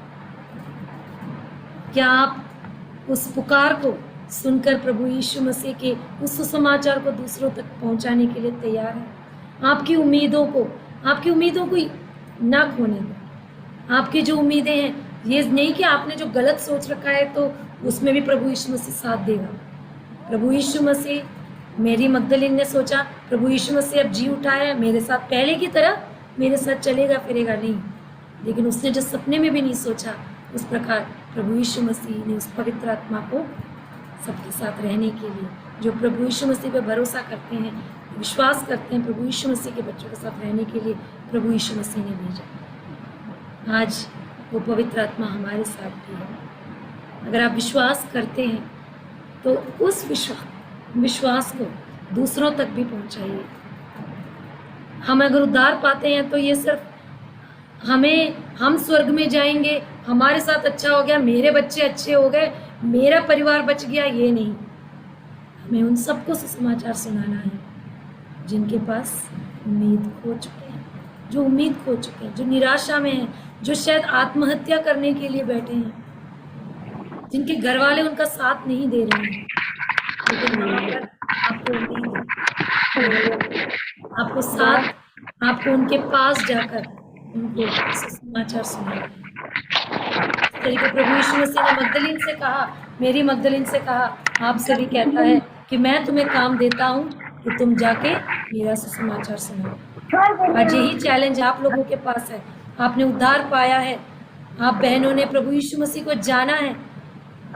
क्या आप उस पुकार को सुनकर प्रभु यीशु मसीह के उस सुसमाचार को दूसरों तक पहुंचाने के लिए तैयार हैं? आपकी उम्मीदों को ना खोने दो। आपकी जो उम्मीदें हैं, ये नहीं कि आपने जो गलत सोच रखा है तो उसमें भी प्रभु यीशु मसीह साथ देगा। प्रभु यीशु मसीह, मेरी मगदलीन ने सोचा प्रभु यीशु मसीह अब जी उठा है, मेरे साथ पहले की तरह मेरे साथ चलेगा फिरेगा नहीं। लेकिन उसने जो सपने में भी नहीं सोचा, उस प्रकार प्रभु यीशु मसीह ने उस पवित्र आत्मा को सबके साथ रहने के लिए, जो प्रभु यीशु मसीह पर भरोसा करते हैं, विश्वास करते हैं, प्रभु यीशु मसीह के बच्चों के साथ रहने के लिए प्रभु यीशु मसीह ने भेजा। आज वो पवित्र आत्मा हमारे साथ भी है। अगर आप विश्वास करते हैं तो उस विश्वास को दूसरों तक भी पहुंचाइए। हम अगर उद्धार पाते हैं तो ये सिर्फ हम स्वर्ग में जाएंगे, हमारे साथ अच्छा हो गया, मेरे बच्चे अच्छे हो गए, मेरा परिवार बच गया, ये नहीं। हमें उन सबको सुसमाचार सुनाना है जिनके पास उम्मीद खो चुके हैं, जो उम्मीद खो चुके हैं, जो निराशा में हैं, जो शायद आत्महत्या करने के लिए बैठे हैं, जिनके घर वाले उनका साथ नहीं दे रहे हैं। लेकिन आपको उम्मीद है, आपको उनके पास जाकर उनको सुसमाचार सुनाना है। इस तरीके प्रभु यीशु मसीह ने मगदलीन से कहा, मेरी मगदलीन से कहा, आपसे भी कहता है कि मैं तुम्हें काम देता हूँ कि तुम जाके मेरा सुसमाचार सुनाओ। आज यही चैलेंज आप लोगों के पास है। आपने उद्धार पाया है, आप बहनों ने प्रभु यीशु मसीह को जाना है,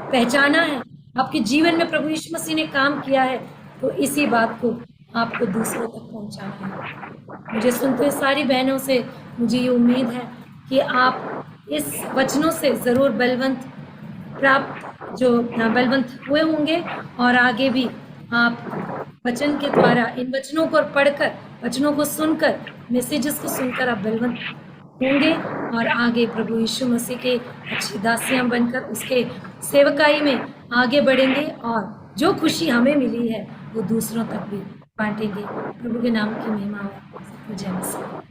पहचाना है, आपके जीवन में प्रभु यीशु मसीह ने काम किया है, तो इसी बात को आपको दूसरों तक पहुंचाना है। मुझे सुनते हुए सारी बहनों से मुझे ये उम्मीद है कि आप इस वचनों से ज़रूर बलवंत हुए होंगे, और आगे भी आप वचन के द्वारा इन वचनों को पढ़कर, वचनों को सुनकर, मैसेजेस को सुनकर आप बलवंत होंगे और आगे प्रभु यीशु मसीह के अच्छी दासियां बनकर उसके सेवकाई में आगे बढ़ेंगे, और जो खुशी हमें मिली है वो दूसरों तक भी बांटेंगे। प्रभु के नाम की महिमा हो। जय मसीह।